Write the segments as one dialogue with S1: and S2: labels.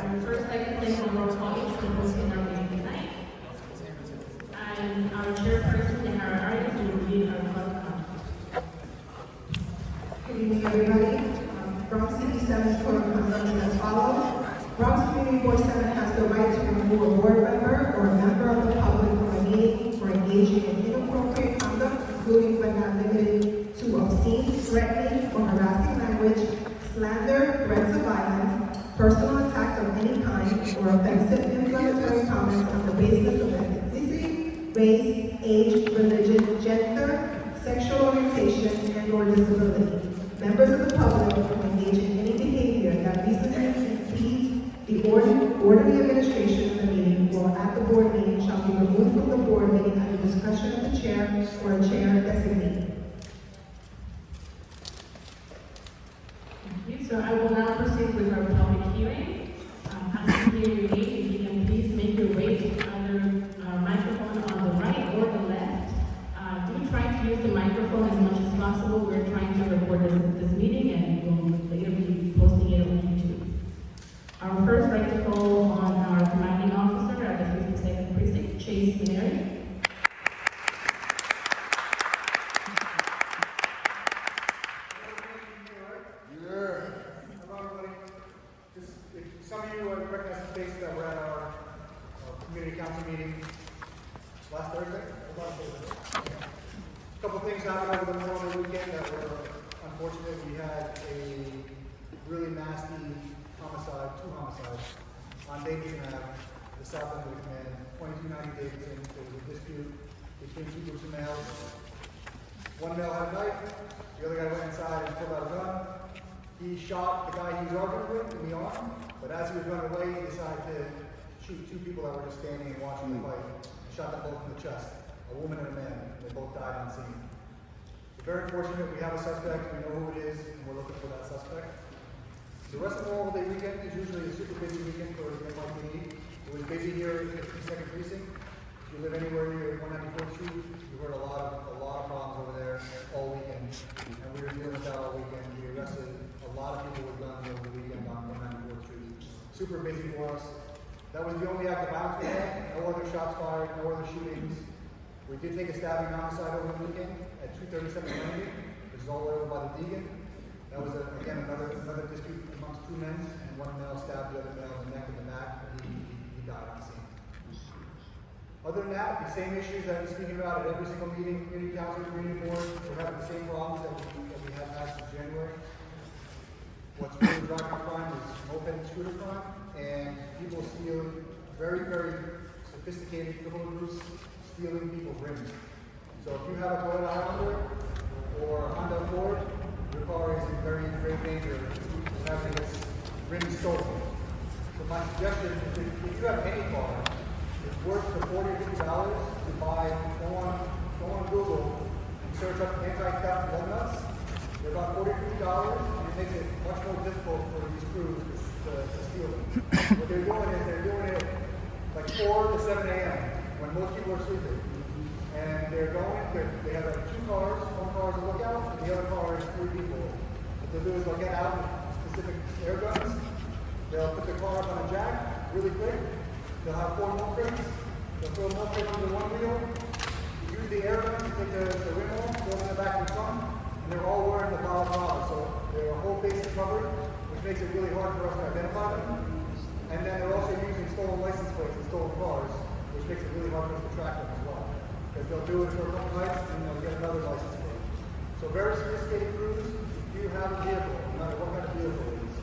S1: I would first like to thank all our colleagues for hosting our meeting tonight. And our chairperson, Hara Arias, will lead our club conference.
S2: Good evening, everybody. Bronx City 7's code of conduct is as follows. Bronx Community Board 7 has the right to remove a board member or a member of the public from a meeting for engaging in inappropriate conduct, including but not limited to obscene, threatening, or harassing language, slander, threats of violence, personal attacks of any kind, or offensive inflammatory comments on the basis of ethnicity, race, age, religion, gender, sexual orientation, and/or disability. Members of the public who engage in any behavior that reasonably impedes the orderly administration of the meeting or at the board meeting shall be removed from the board meeting at the discretion of the chair or a chair designee.
S1: Thank you. So I will now proceed with our public hearing. As you hear your name, if you can please make your way to either microphone on the right or the left. Do try to use the microphone as much as possible. We're trying to record this meeting and we'll later be posting it on YouTube. Our first right to call on our commanding officer at the 52nd Precinct, Chase Mary.
S3: Some of you recognize the faces that were at our community council meeting last Thursday. A couple things happened over the Memorial Day weekend that were unfortunate. We had a really nasty homicide, two homicides, on Davidson Ave, the south end of the command, 2290 Davidson. There was a dispute between two groups of males. One male had a knife, the other guy went inside and pulled out a gun. He shot the guy he was arguing with in the arm, but as he was running away, he decided to shoot two people that were just standing and watching the fight. He shot them both in the chest, a woman and a man. They both died on scene. We're very fortunate we have a suspect, we know who it is, and we're looking for that suspect. The rest of the Memorial Day weekend is usually a super busy weekend for the NYPD. It was busy here in the 52nd Precinct. If you live anywhere near 194th Street, you heard a lot of problems over there all weekend. And we were dealing with that all weekend. We arrested a lot of people with guns over the weekend on 194th Street. Super busy for us. That was the only act of violence we had. No other shots fired, no other shootings. We did take a stabbing homicide over the weekend at 237 Langley, which is all the way over by the Deegan. That was, again, another dispute amongst two men, and one male stabbed the other male in the neck and the back, and he died on scene. Other than that, the same issues that we're speaking about at every single meeting, community council, community board, we're having the same problems that we have had since January. What's really driving our crime is moped and scooter crime, and people stealing very, very sophisticated criminal groups, stealing people's rims. So if you have a Toyota Highlander or a Honda Accord, your car is in very great danger of having its rims stolen. So my suggestion is if you have any car, it's worth the $40 or $50 to buy, go on Google and search up anti-theft lug nuts. They're about $40 or $50, and it makes it much more difficult for these crews to steal them. What they're doing it like 4 to 7 a.m. when most people are sleeping. And they have like two cars, one car is a lookout, and the other car is 3 people. What they'll do is they'll get out with specific air guns, they'll put the car up on a jack really quick, they'll have 4 milk crates, they'll throw milk crate under one wheel, use the air gun to take the rim off, go in the back of the trunk, and they're all wearing the balaclava, so their whole face is covered, which makes it really hard for us to identify them. And then they're also using stolen license plates and stolen cars, which makes it really hard for us to track them as well. Because they'll do it for a couple nights and they'll get another license plate. So very sophisticated crews. If you have a vehicle, no matter what kind of vehicle it is,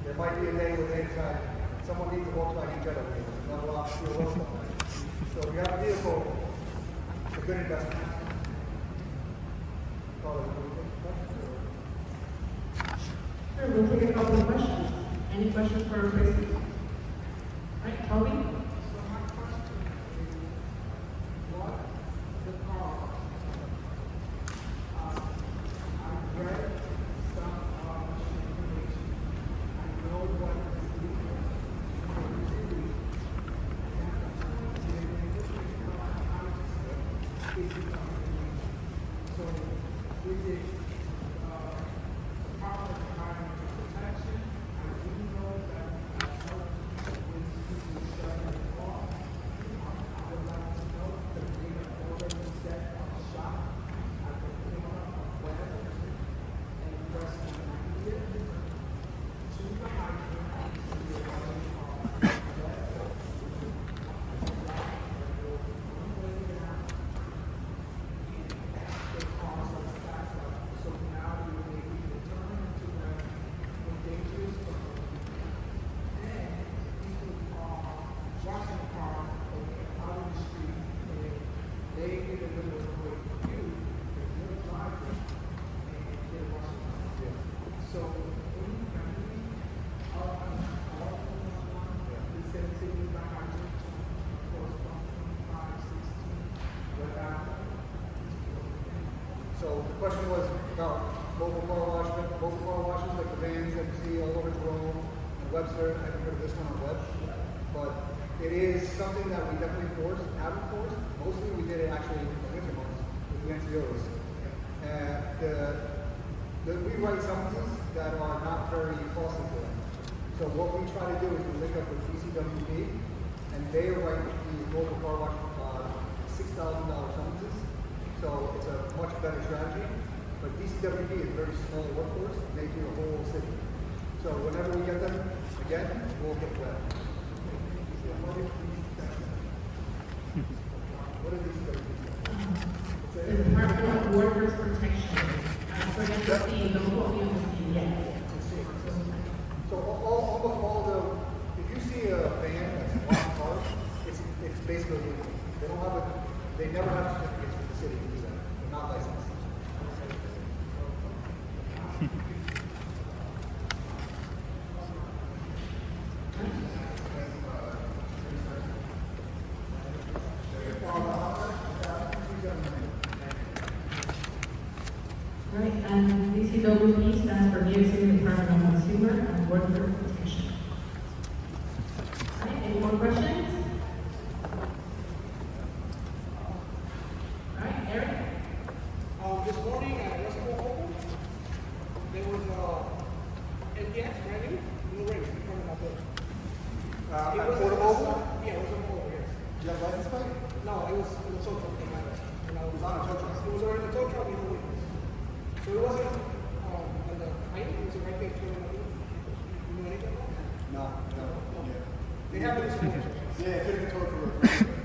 S3: there might be a day where they decide someone needs a Volkswagen Jetta wheels, and they'll go out and steal those stuff. So if you have a vehicle, it's a good investment.
S1: Sure, we'll take a couple of questions. Any questions for our president? Right, Toby?
S4: So my question is, what the car? I've read some information. I know what is legal for the city. So is it Department of Environmental Protection? I do know that
S3: question was about mobile car washes like the vans that you see all over Jerome and Webster. I haven't heard of this one on Web, but it is something that we definitely have enforced. Mostly we did it actually in the winter months with the NCOs. And we write summonses that are not very costly to them. So what we try to do is we link up with DCWP, and they write these mobile car wash $6,000 summonses. So it's a much better strategy. But DCWP is a very small workforce, and they do the whole city. So whenever we get them, again, we'll get wet. What are DCWP?
S1: The Department of Workers Protection. For embassy, the local embassy, yes.
S3: So almost all the, if you see a van that's on cars, it's basically illegal. They never have certificates for the city to do that. They're not licensed.
S1: Right, and DCWP stands for New York City Department of Consumer and Worker Protection. All right, any more questions? All right, Eric?
S4: This morning at Restaurant Open, there was a MDX brand new ring in front of my building.
S3: At Fort Mobile?
S4: Yeah, it was a mobile, yes.
S3: Do you have a license plate?
S4: No, it was a tow truck.
S3: It was on a tow truck.
S4: It was already a tow truck in the windows. So it wasn't on the height, it was right there in front of my building. You know anything about that?
S3: No. Yeah.
S4: They have it in school.
S3: Yeah, it could have been towed for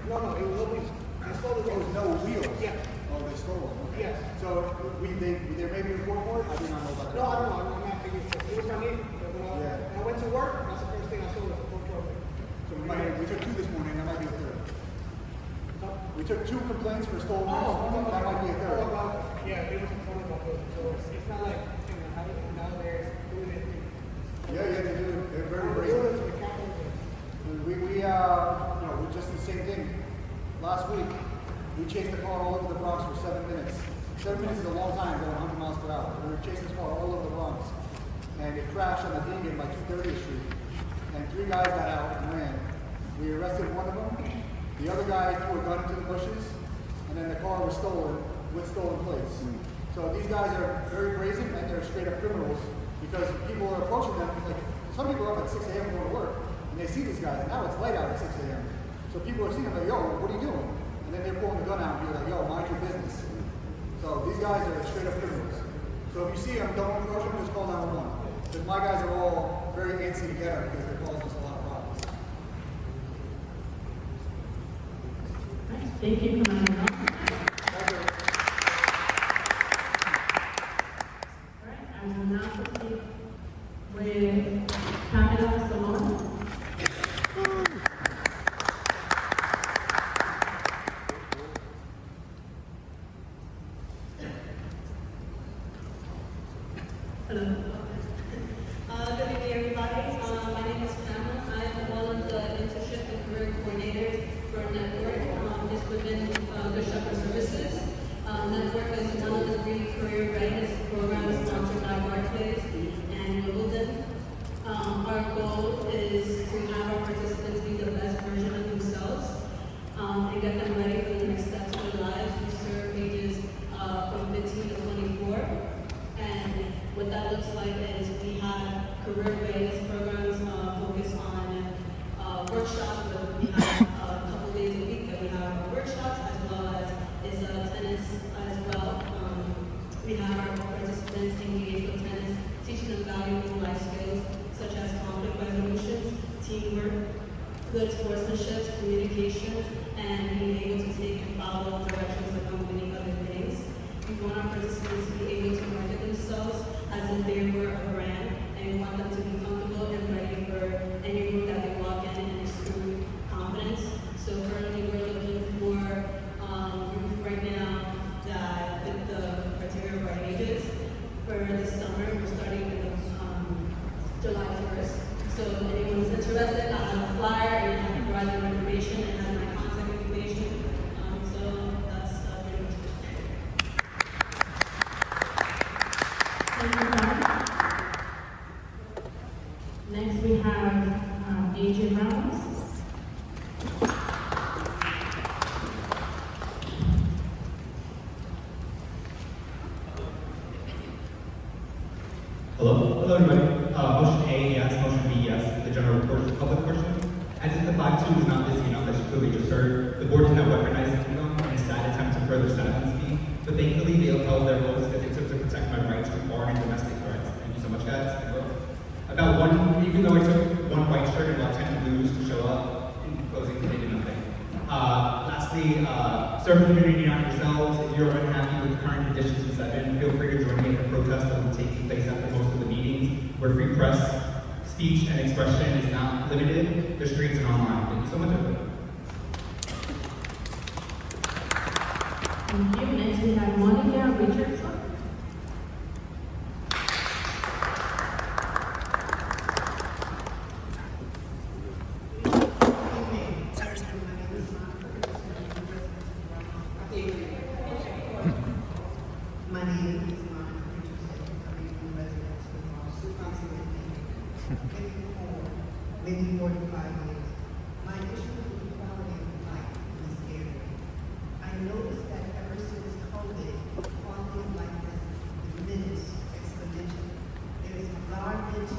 S4: No, it was always, they stole the
S3: There was no wheels.
S4: Yeah.
S3: Oh, they stole them. Okay.
S4: Yes.
S3: So there may be a report for it? I do not know about
S4: No,
S3: that.
S4: I don't know. I'm not thinking it was my neighbor. But when I went to work, that's the first thing I saw was a tow truck.
S3: So we took two this morning, that might be a third. We took two complaints for stolen rims, that might be a third.
S4: Yeah, it was in front of my building. So it's not like now they're doing it.
S3: Yeah, they do. They're very
S4: They're
S3: brazen.
S4: doing it to the capital.
S3: We just the same thing. Last week, we chased the car all over the Bronx for 7 minutes. 7 minutes is a long time going 100 miles per hour. We were chasing this car all over the Bronx, and it crashed on the Deegan by 230th Street. And 3 guys got out and ran. We arrested one of them. The other guy threw a gun into the bushes, and then the car was stolen with stolen plates. So these guys are very brazen, and they're straight up criminals because people are approaching them. Like some people are up at 6 a.m. going to work, and they see these guys. Now it's light out at 6 a.m. So people are seeing them like, yo, what are you doing? And then they're pulling the gun out and be like, yo, mind your business. So these guys are straight up criminals. So if you see them, don't approach them, just call 911. Because my guys are all very antsy to get them because they're causing us a lot of problems.
S1: Thank you, Commander. All right, I will now proceed with Pamela Salon.
S5: Hello. Good evening, everybody. My name is Pamela. I am one of the internship and career coordinators for Network. It's within the Shepherd Services. Network is one of the 3 career readiness programs sponsored by Barclays and Wimbledon. Our goal is to have our participants be the best version of themselves and get them ready for the next steps of their lives. We serve ages from 15 to 24. And what that looks like is we have career readiness programs focused on workshops where we have a couple days a week that we have workshops as well as tennis as well. We have our participants engage with tennis, teaching them valuable life skills such as conflict resolutions, teamwork, good sportsmanship, communications, and being able to take and follow directions accompanying other things. We want our participants to be able to market themselves as if they were a brand, and we want them to be comfortable and ready for any room that they walk in and exude confidence. So currently we're looking for youth right now that fit the criteria of our ages. For this summer, we're starting with July 1st. So if anyone's interested, I have a flyer and I can provide them information and have my contact information. So that's pretty much it.
S6: 5-2 is not busy enough, as you clearly just heard. The board does not weaponize income in a sad attempt to further silence me, but thankfully they upheld their oaths that they took to protect my rights from foreign and domestic threats. Thank you so much, guys. Even though I took one white shirt and about 10 blues to show up, in closing, they did nothing. Lastly, serve the community, not yourselves. If you're unhappy with the current conditions in 7, feel free to join me in the protest that will take place after most of the meetings, where free press, speech, and expression is not limited, the streets and online. Thank you so much, everybody.
S1: Thank you. Next we have Monica Richardson.
S2: My name is Monica Richardson, coming from residents of Bronx, approximately 54, maybe 45 years. My issue is with the quality of life in this area. I noticed that ever since COVID, the quality of life has diminished exponentially. There is garbage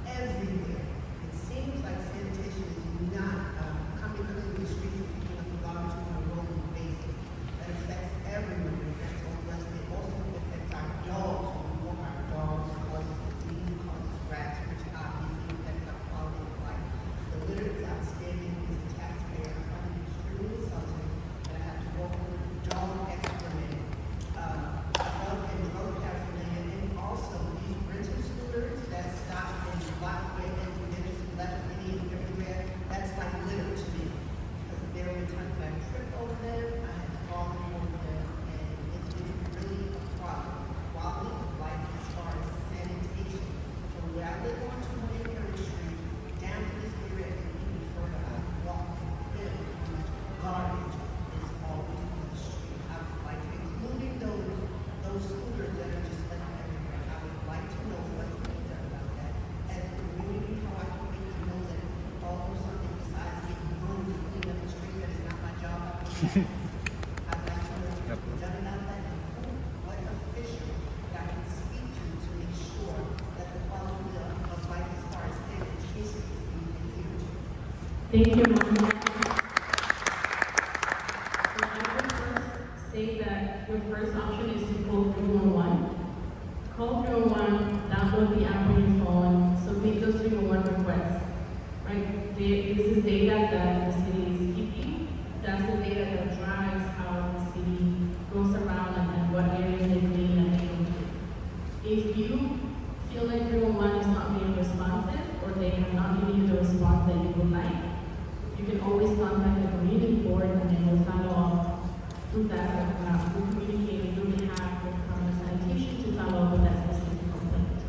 S2: everywhere. It seems like sanitation is not coming clean the streets and picking up the garbage on a rolling basis. That affects everyone. It affects all of us. It also affects our dogs. When we walk our dogs, it causes disease, it causes rats, which obviously affects our quality of life. The litter is outstanding. As a taxpayer, I find it extremely insulting that I have to walk with dog excrement, and other paraphernalia, and also these rental scooters that stop and block way and they're just left any everywhere. That's like litter to me. Because there were times that I tripped over them, I have fallen over them, and it's really a problem. Quality of life as far as sanitation. From where I live on 200 Street, down to this area, and even further, I walk and feel how much garbage is always on the street. I would like, including those scooters that are just left everywhere. I would like to know what's being done about that. As a community, how I can make them know that although something besides getting brooms and cleaning up the street, that is not my job. I'd like to know if it's done about that, and who, what official that I can speak to make sure that the quality of life as far as sanitation is being adhered to.
S1: Thank you, Monica. So I would first say that your first option is to call 311. Call 311, download the app on your phone, submit those 311 requests. Right? This is data that the city is keeping. That's the data that drives how the city goes around and what areas they clean and they don't do. If you feel like 311 is not being responsive or they have not given you the response that you would like, you can always contact the community board and they will follow up through that. We'll communicate through behalf of sanitation to follow up with that specific complaint.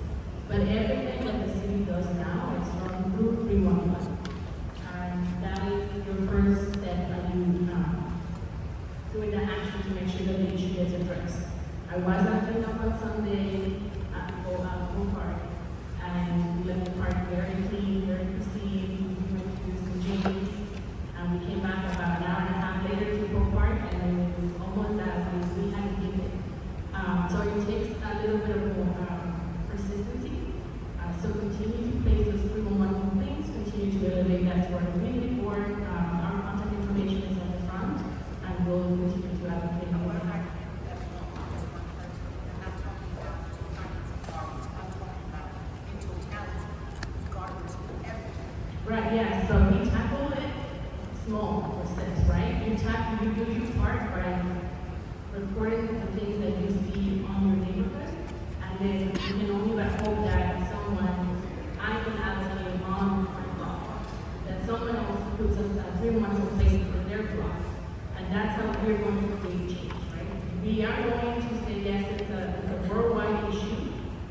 S1: But everything that the city does now is run through 311. And that is your first step of you doing the action to make sure that the issue gets addressed. I was acting up on Sunday at Go Park, and we left the park very clean, very pristine. We went to some James, and we came back about an hour and a half later to Go Park, and it was almost as if we hadn't been there. So it takes a little bit of persistency. So continue to place those 311 complaints, continue to elevate that to our community board. Our contact information is on the front, and we'll continue to advocate on that. Right, yeah, so we tackle it small steps, right? You do your part by reporting the things that you see on your neighborhood, and then you can only but hope that someone, I can advocate on my block, that someone else puts us a 3-month place for their block, and that's how we're going to create change, right? We are going to say, yes, it's a worldwide issue,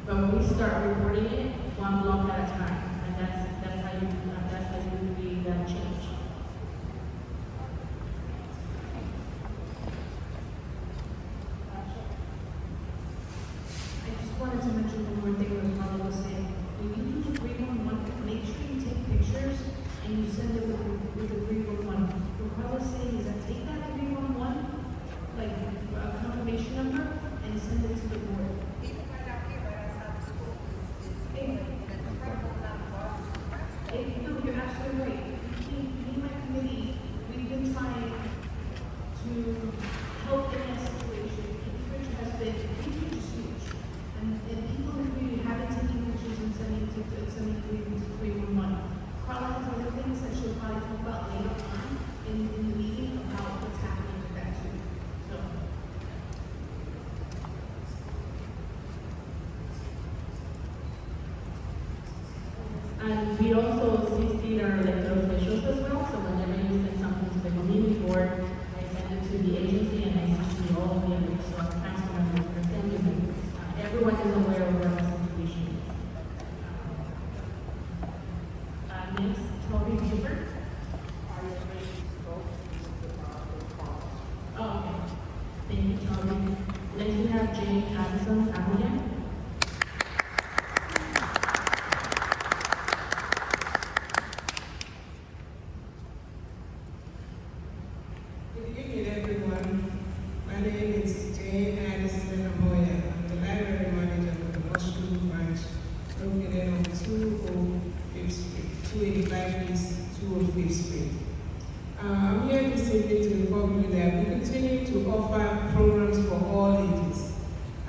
S1: but we start reporting it one block at a time, and that's how you create that change.
S7: I just wanted to mention one more thing what Paula was saying. When you do the 311, make sure you take pictures and you send it with the 311. What Paula's saying is that take that 311, like a confirmation number, and send it to the board.
S2: Even right out here, right outside the school, is in an incredible amount of garbage.
S7: No, you're absolutely right. You can't
S1: Toby Hubert. Oh, okay. Thank you, Toby. Next we have Jane Addison Ahuya.
S8: Good evening, everyone. My name is Jane Addison Amoya. I'm the library manager for the Mushroom Branch, located on 205th Street, 285 East, 205th Street. I'm here this evening to inform you that we continue to offer programs for all ages.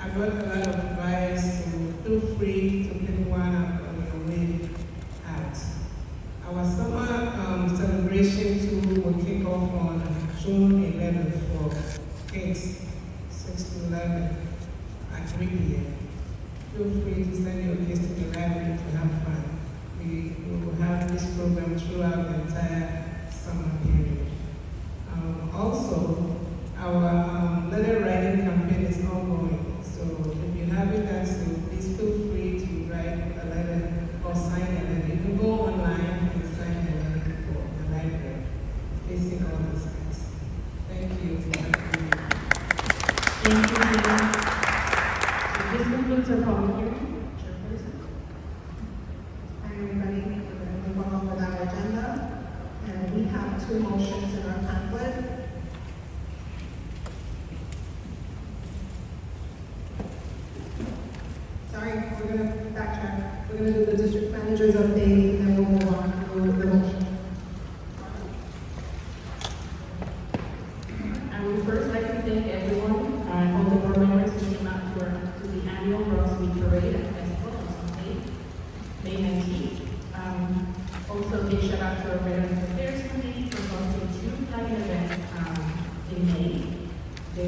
S8: I got a lot of flyers, so feel free to pick one up on your way out. Our summer celebration tour will kick off on June 11th for kids 6 to 11 at 3 p.m. Feel free to send your kids to the library to have fun. We will have this program throughout the entire summer period. Also, our letter writing campaign is ongoing. So if you haven't done so, please feel free to write a letter or sign a letter. You can go online and sign a letter for the library, facing all the signs. Thank you for having me.
S1: Thank you, Jane. So this concludes our public hearing. Chairperson.
S2: Hi, everybody. We're going to move on with our agenda. And we have two motions in our pamphlet. Sorry, we're going to backtrack. We're going to do the district manager's update, and then we'll move on to the motion.
S1: I would first like to thank everyone, all the board members who came out to the annual Bronx Week Parade and Festival on Sunday, May 19th. Also, a big shout out to our Veterans Affairs Committee for hosting two flagging events in May. The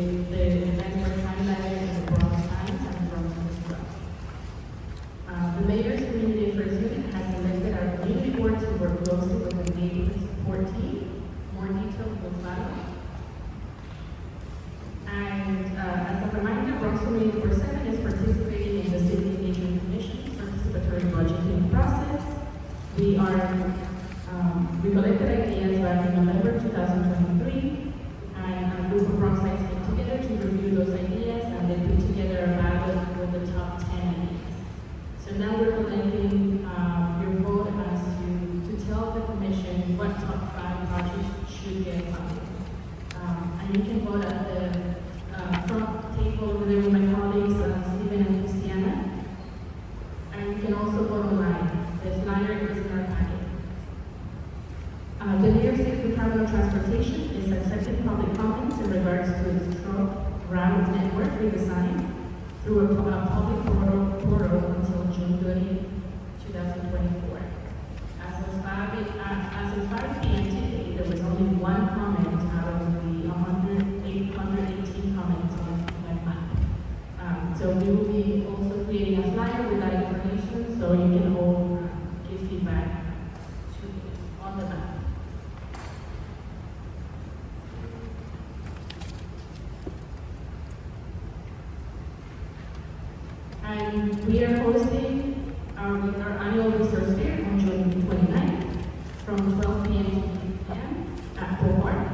S1: events were highlighted in the Bronx Times and Bronx as well. The Mayor's Community Affairs Unit has selected our community board to work closely with the neighborhood support team. More details will follow. And as a reminder, Bronx Community Board 7 is participating in the City Engagement Commission's participatory budgeting process. We collected ideas back in November 2023, and a group of Bronxites came together to review those ideas, and they put together a ballot with the top 10 ideas. So now we're collecting your vote as to tell the commission what top 5 projects should get funded. And you can vote at the front table over there with my colleagues, Stephen and Christiana. And you can also vote online. The flyer is in our packet. The New York State Department of Transportation is accepting public comments in regards to its truck route network redesign through a public portal until June 30, 2024. As of 5 p.m. today, there was only one comment out of the 118 comments on that map. So we will be also creating a flyer with that information, so you can all give feedback on the map. And we are hosting our annual resource fair on June 29th from 12 p.m. to 3 p.m. at Pole Park.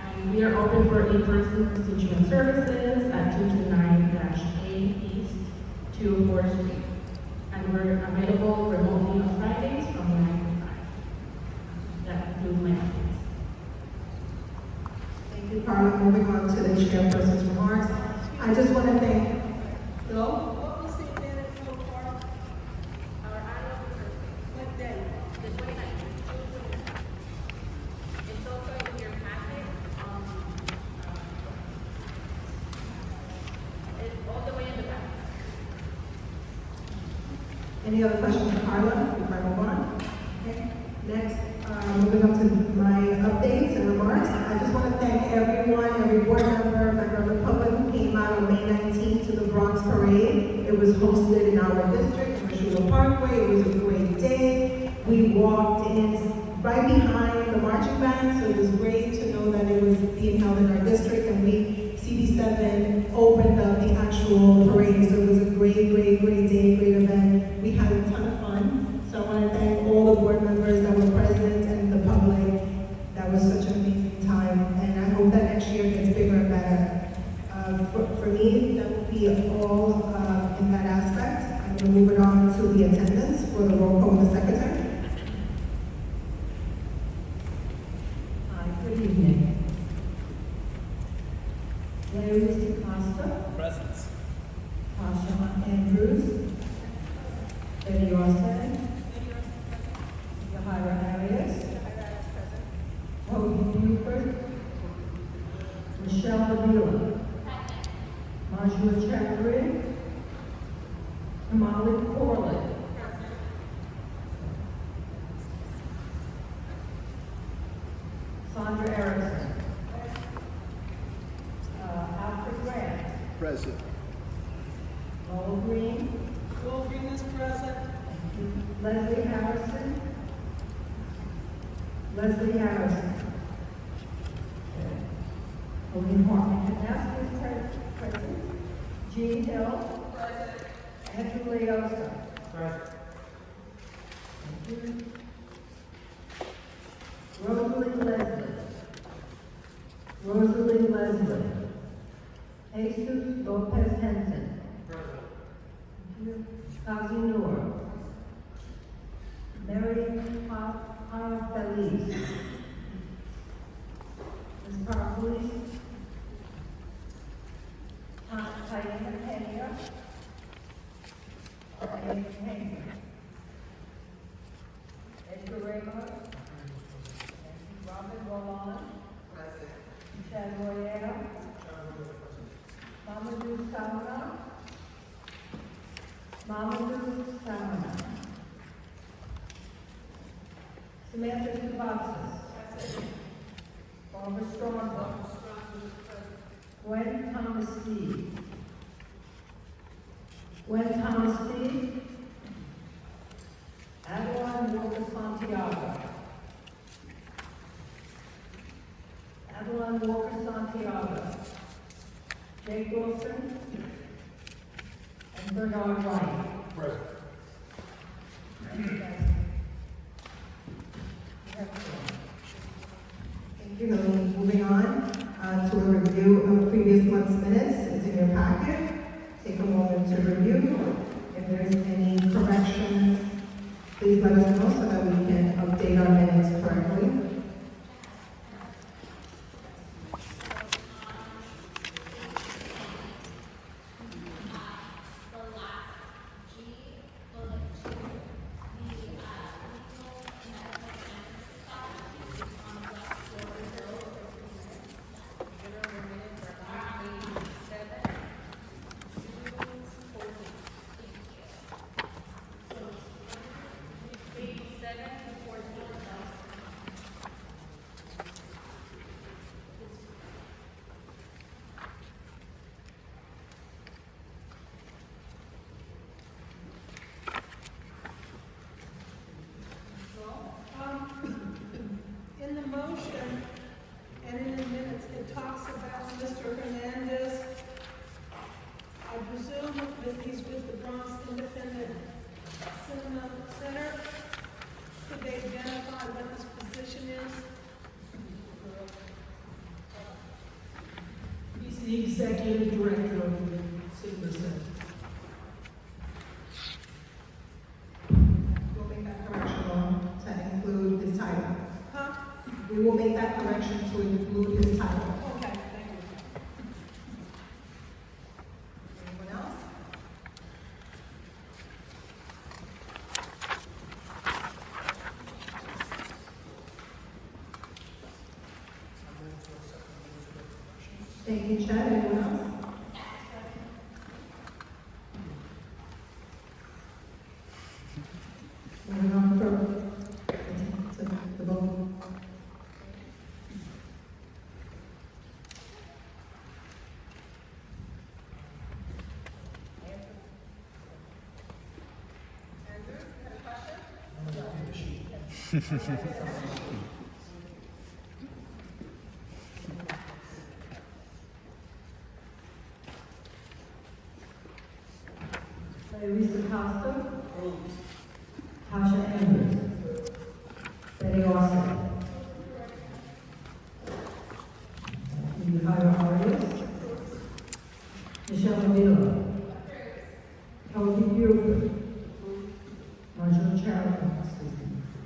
S1: And we are open for in-person constituent services at 229-A East 204 Street. And we're available remotely on Fridays from 9 to 5. That concludes my updates.
S2: Thank you, Carla. Moving on to the chairperson's remarks. I just want to thank, hello?
S5: What was the event at Pole Park? Our annual research. What day? The 29th. June 29th. It's also in your packet. It's all the way in the back.
S2: Any other questions for Carla before I move on? Okay. Next, moving on to my updates and remarks. I just want to thank everyone, every board member, member of the public who came out on May 19th to the Bronx Parade. It was hosted in our district, Commercial Parkway. It was a great day. We walked in right behind the marching band, so it was great to know that it was being held in our district, and we, CB7, opened up the actual parade. So it was a great day, great event. We had a ton of fun. So I want to thank all the board members
S9: Michelle Davila. Marjorie Chakri. Kamali Corley. Sandra Erickson. Alfred Grant.
S3: Present.
S9: Lowell Green.
S8: Will Green is present.
S9: Leslie Harrison. Leslie Harrison. William Hartman Kanaski is present. Jean Hill. Present. Andrew Leosa.
S4: Present.
S9: Thank you. Rosalie Leslie. Rosalie Leslie. Jesus Lopez Henson.
S4: Present.
S9: Thank you. Kazi Noor. Mary Feliz. Ms. Parkleys. Diana Pena. Diana Pena. Edgar Ramos. Robin Roland. Chad Royale. Mamadou Samana. Mamadou Samana. Samantha Subatsis. Barbara Strongbow. Gwen Thomas Steve. Gwen Thomas Steve. Adeline Walker Santiago. Adeline Walker Santiago. Jake Wilson. And Bernard White.
S4: Present.
S2: Thank you. Moving on to a review of previous month's minutes. It's in your packet. Take a moment to review. If there's any corrections, please let us know so that we can update our minutes correctly.
S8: In the motion and in the minutes, it talks about Mr. Hernandez. I presume that he's with the Bronx Independent Cinema Center. Could they identify what his position is?
S7: He's the executive director of the Sigma Center.
S2: We'll make that correction to include his title.
S8: Huh?
S2: We will make that correction to include his title.
S8: Okay, thank you.
S2: Anyone else? Thank you, Chad. Anyone else? Moving on to the vote.
S9: Lisa Costa. Tasha Andrews. Betty Austin. Ira Arias. Michelle Davila. Kelsey Buford. Marjorie Chapman.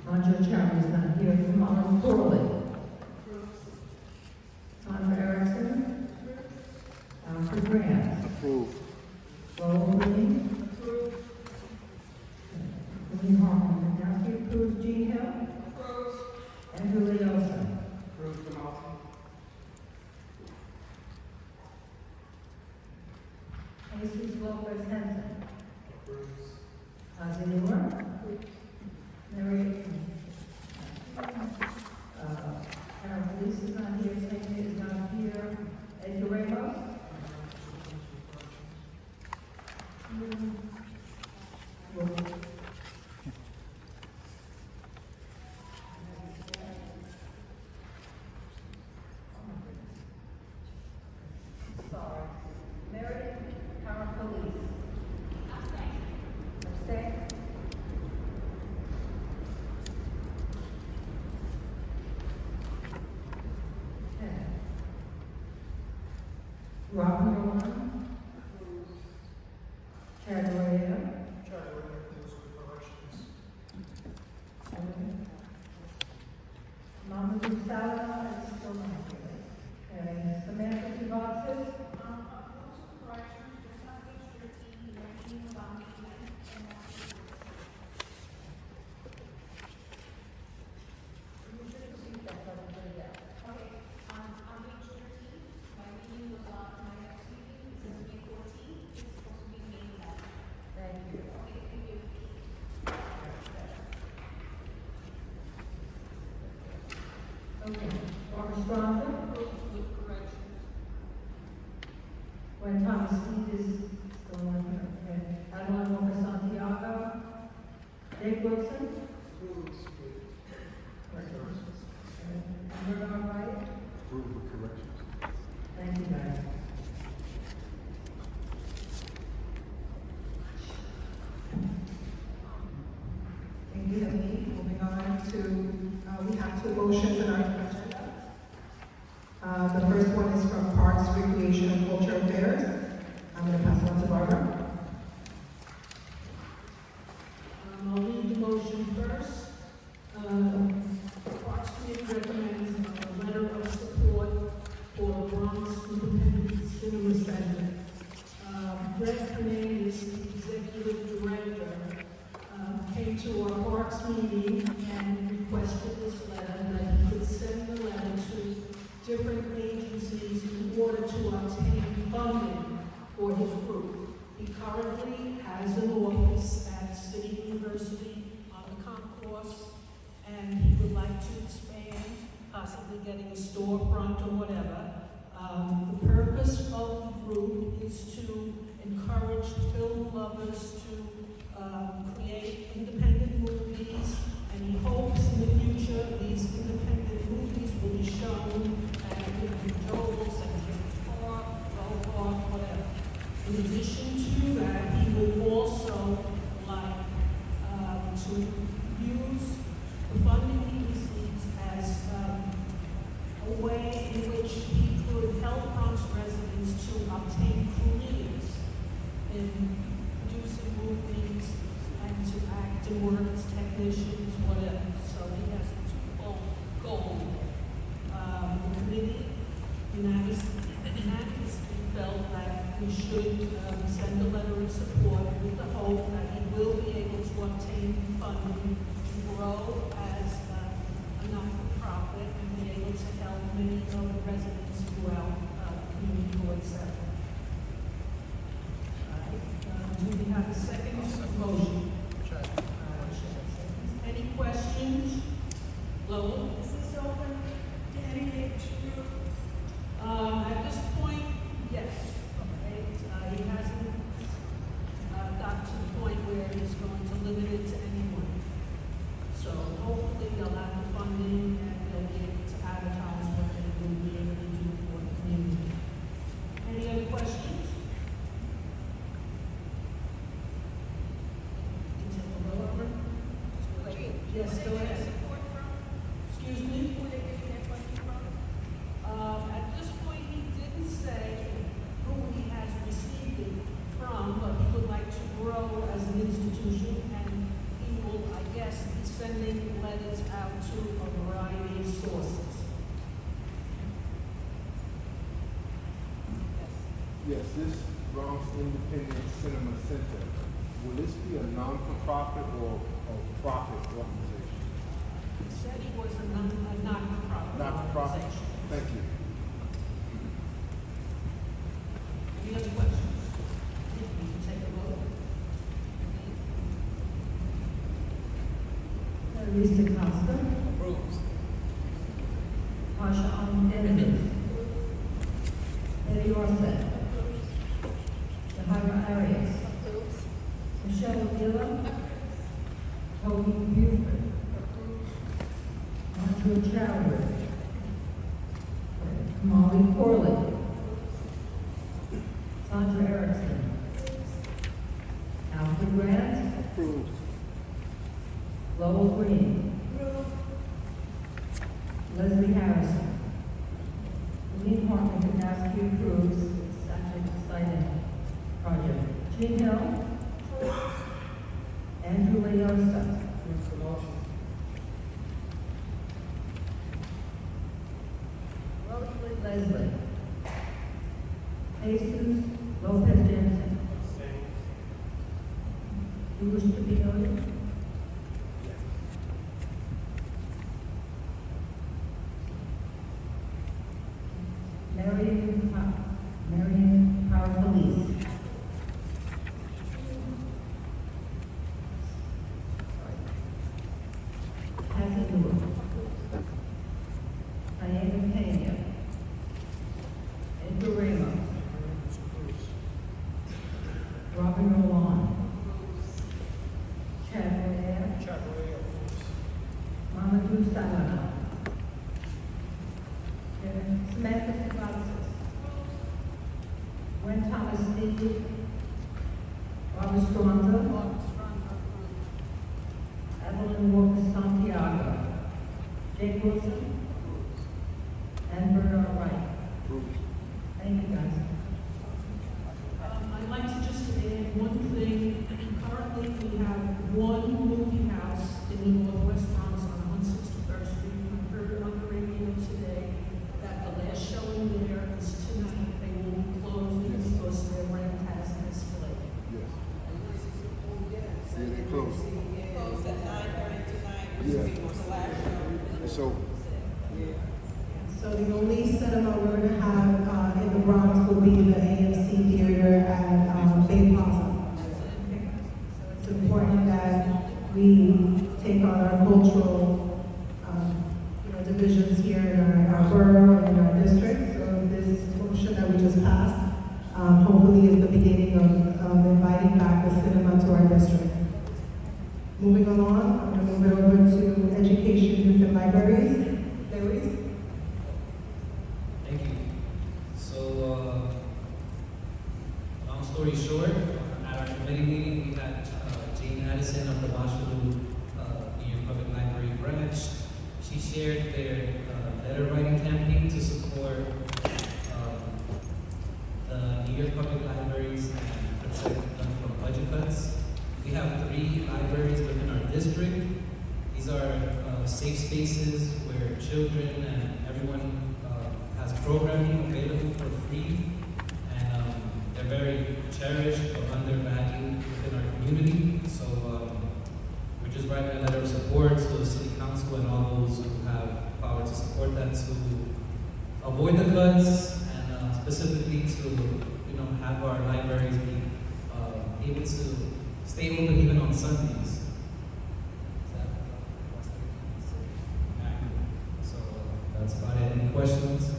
S9: Marjorie Chapman is not here. Kamala Corley. Sandra Erickson. Alfred Grant.
S3: Approved.
S9: Lowell Green. William Hartman Kanaski approves. Jean Hill. Andrew Leosa.
S4: Approve the motion.
S9: Rockingham. Chadwell.
S3: Chad, what are your views with corrections?
S9: Mama Dusala is still not here. Okay, Samantha Sabatis. Okay, Barbara
S5: With corrections.
S9: When Thomas Steve is still on here, okay. Adeline Walker Santiago. Jake Wilson.
S3: Approves with corrections.
S9: Bernard Wright.
S10: Approve with corrections.
S9: Thank you, guys.
S2: Thank you, Amy. Moving on to, we have two motions in our agenda. The first one is from Parks, Recreation, and Culture Affairs. I'm going to pass it on to Barbara.
S7: I'll read the motion first. Parks Committee recommends a letter of support for Bronx Independent Cinema Center. Brett Hernandez, the executive director, came to our Parks meeting and requested this letter, that he could send the letter to different agencies in order to obtain funding for his group. He currently has an office at City University on the concourse, and he would like to expand, possibly getting a storefront or whatever. The purpose of the group is to encourage film lovers to create independent movies, and he hopes in the future these independent movies will be shown at Joel's and Kings Park, Bell Park, whatever. In addition to that, he would also like to use the funding he receives as a way in which he could help Bronx residents to obtain careers in producing movies and to act and work as technicians, whatever. So he has a twofold goal. The committee unanimously felt that we should send a letter of support with the hope that he will be able to obtain funding to grow as a not-for-profit and be able to help many of the residents throughout the community board center. Do we have a second motion?
S3: Chad.
S7: Any questions? Lola?
S5: Is this open to any age group?
S7: At this point, yes. Okay. He hasn't got to the point where he's going to limit it to anyone. So hopefully they'll have the funding and they'll be able to advertise what they will be able to do for the community. Any other questions? You take a vote on it? Yes, go ahead. Excuse me? At this point, he didn't say who he has received it from, but he would like to grow as an institution, and he will, I guess, be sending letters out to a variety of sources.
S10: Yes, this Bronx Independent Cinema Center, will this be a non-for-profit or a profit organization?
S7: He said he was a not-for-profit
S10: Not-for-profit?
S7: organization.
S10: Thank you.
S7: Any other questions? You can take a vote.
S9: Lisa Costa.
S4: Approves.
S9: Tasha Dennis. Eddie Orset. Jahira Arias. Michelle Avila. Toby Buford. Andrew Chadwick. Molly Corley. Sandra Erickson. Alfred Grant.
S10: Approved.
S9: Lowell Green. Leslie Harrison. Lee Hartman Kardasky approves, Leslie. Jesus Lopez Jensen. You wish to be noted? Marion Power-Felice. Kathy Newell. Diana Pena. Edgar Ramos. Robin Rowan. Chad Royer. Mamadou Salana. Samantha Francis. Gwen Thomas Steve. Robert Stronza. Evelyn Walker Santiago. Jake Wilson. And Bernard Wright. Thank you, guys.
S7: I'd like to just add one thing. Currently, we have one movie house in the Northwest Bronx on 161st Street. I heard on the radio today that the last showing there is tonight. They will be closed because their rent has escalated.
S10: Yes. Yeah, they closed.
S5: Closed at 9:30 tonight,
S10: Yeah.
S5: was the last show.
S10: So,
S2: So the only cinema we're going to have in the Bronx will be the AMC Theater at Bay Plaza. So it's important that we take on our cultural divisions here in our borough and in our district. So this motion that we just passed hopefully is the beginning of inviting back the cinema to our district. Moving along, I'm going to move it over to education, youth, and libraries. Larry's.
S11: Thank you. So, long story short, at our committee meeting, we had Jane Addison of the Washoe New York Public Library branch. She shared their letter writing campaign to support the New York Public Libraries and protect them from budget cuts. We have 3 libraries within our district. These are safe spaces where children and everyone has programming available for free, and they're very cherished but undervalued within our community. So we're just writing a letter of support to the city council and all those who have power to support that to avoid the cuts and specifically to have our libraries be able to stay open even on Sundays. So that's about it. Any questions?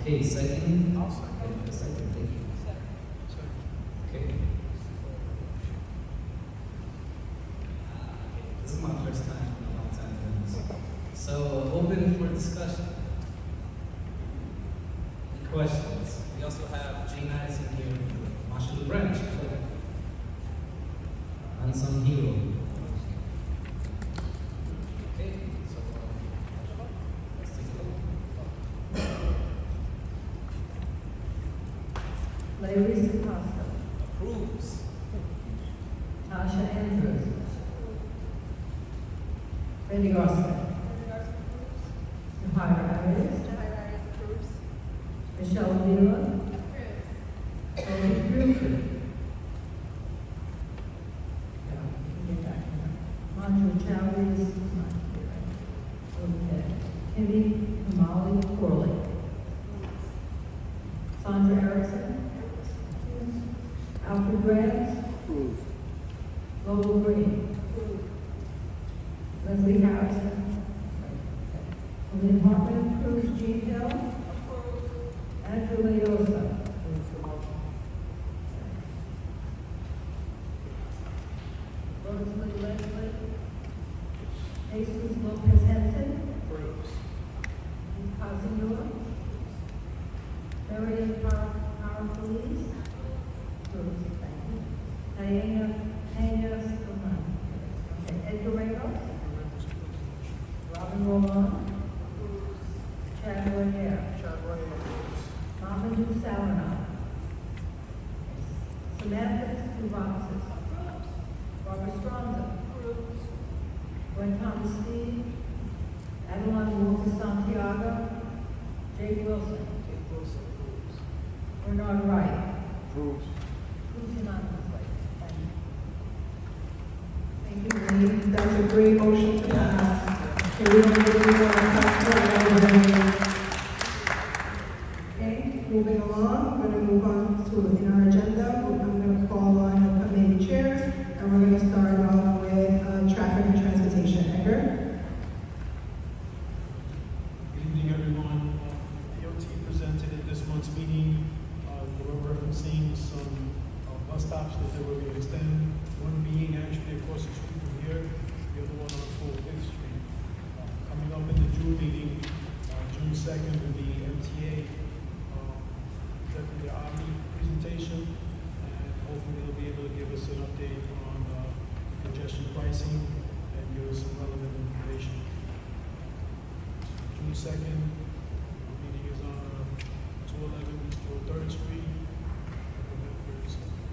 S11: Okay, second. I'll second. Second, thank you. Okay. This is my first time in a long time doing this. So open for discussion. Any questions? We also have Jane Addison here from the Washoe branch. Unsung hero. Okay, so let's take a look.
S9: Larry Acosta.
S11: Approves.
S9: Tasha Andrews. Betty Garcia. Tahira Arias. Michelle Vila. Tony Brewster. Manju Chowdhury is not here. Okay. Kimmy Kamali Corley. Sandra Erickson. Alfred Grant. Global Green. Leslie Harrison. Lynn Hartman approves. Jean Hill. Andrew Leosa. Rosemary Leslie. Jesus Lopez Henson. Casimiro. Marion Power-Felice. Diana Scoman. Okay, Edgar Ramos. Robin Rowan. Chad Royer. Mamadou Salana. Samantha Francis. Robert Stronza. Gwen Thomas Steve. Adeline Walker Santiago. Jake Wilson.
S4: Jake Wilson approves.
S9: Bernard Wright.
S10: Approves.
S9: Approved unanimously. Thank you.
S2: Thank you, Lee. That's a great motion to pass. Can we have a little more council? Okay, moving along, we're gonna move on to, in our agenda, I'm gonna call on the committee chairs, and we're gonna start off with, traffic and transportation. Edgar?
S12: Good evening, everyone. DOT presented at this month's meeting, they were referencing some bus stops that they were going to extend, one being actually across the street from here, the other one on 45th Street. Coming up in the June meeting, June 2nd, will be MTA, presenting their Omni presentation, and hopefully they'll be able to give us an update on congestion pricing and give us some relevant information. June 2nd, the meeting is on 211 East 3rd Street.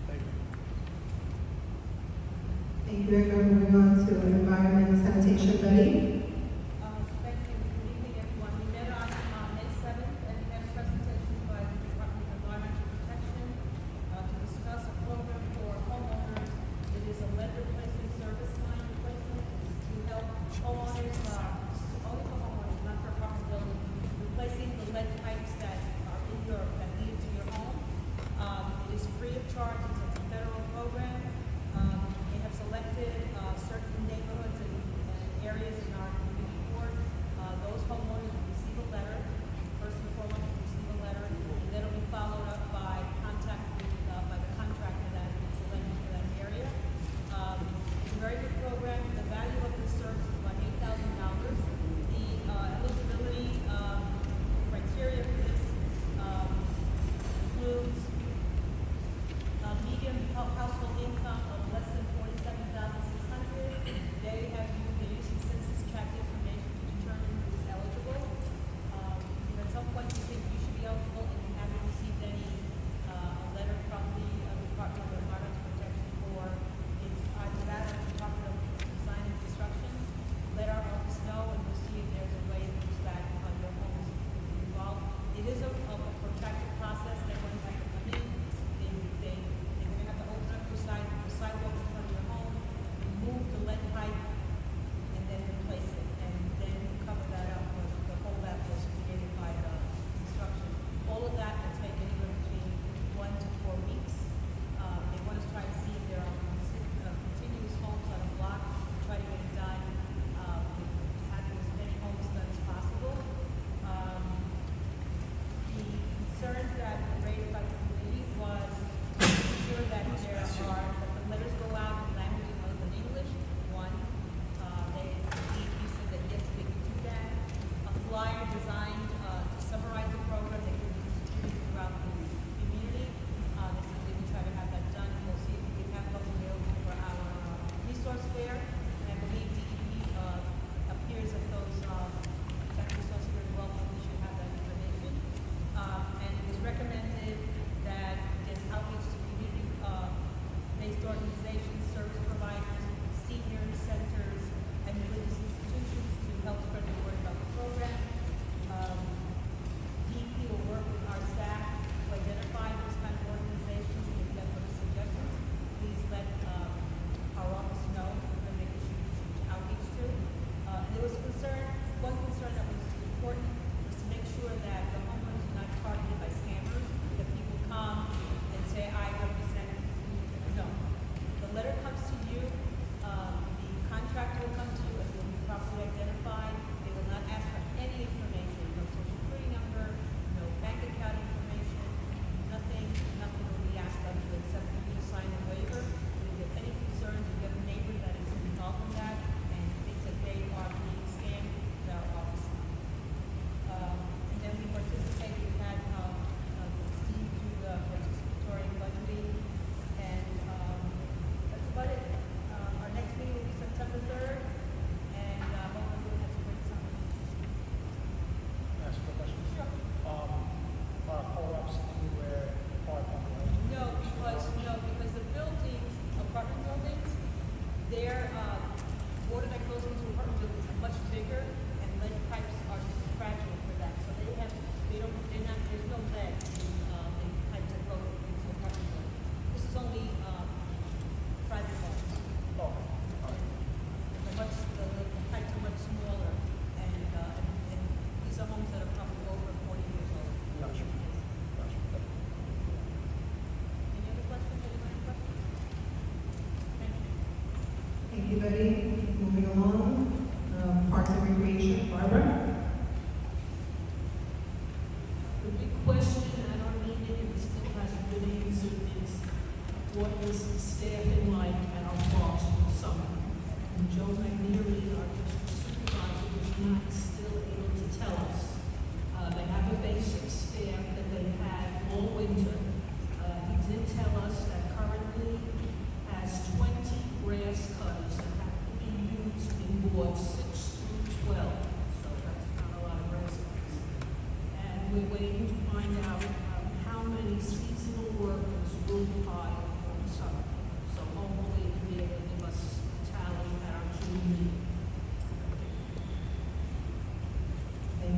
S12: Thank you.
S2: Thank you, Edgar. Moving on to environment and sanitation. Betty?
S13: Thank you. Good evening, everyone. We met on May 7th and had a presentation by the Department of Environmental Protection to discuss a program for homeowners. It is a lead replacement service line replacement to help homeowners, only for homeowners, not for apartment buildings, replacing the lead pipes that are in that lead to your home. It is free of charge. It's a federal program. They have selected certain neighborhoods and areas in our community board. Those homeowners will receive a letter. First and foremost, will receive a letter, and then it'll be followed up by contact by the contractor that is selected for that area. It's a very good program. The value of this service is about $8,000.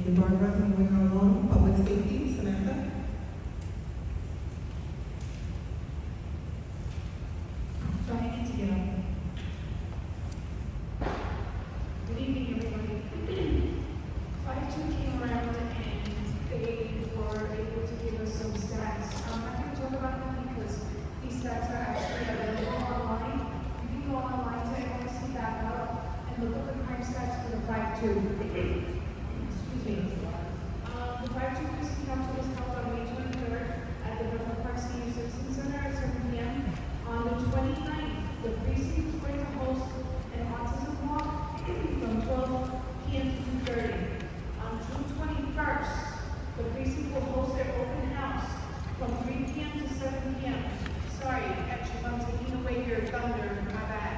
S2: Ms. Barbara, moving along, public safety, Samantha.
S7: So I need to get up. Good evening, everybody. 5-2 came around and they were able to give us some stats. I'm not going to talk about them because these stats are actually available online. You can go online to NYC.gov and look at the crime stats for the 5-2. Excuse me. The 5-2 precinct council was held on May 23rd at the Bronx Park Senior Citizen Center at 7 p.m. On the 29th, the precinct is going to host an autism walk from 12 p.m. to 2:30. On June 21st, the precinct will host their open house from 3 p.m. to 7 p.m. Sorry, actually, I'm taking away your thunder, my bad.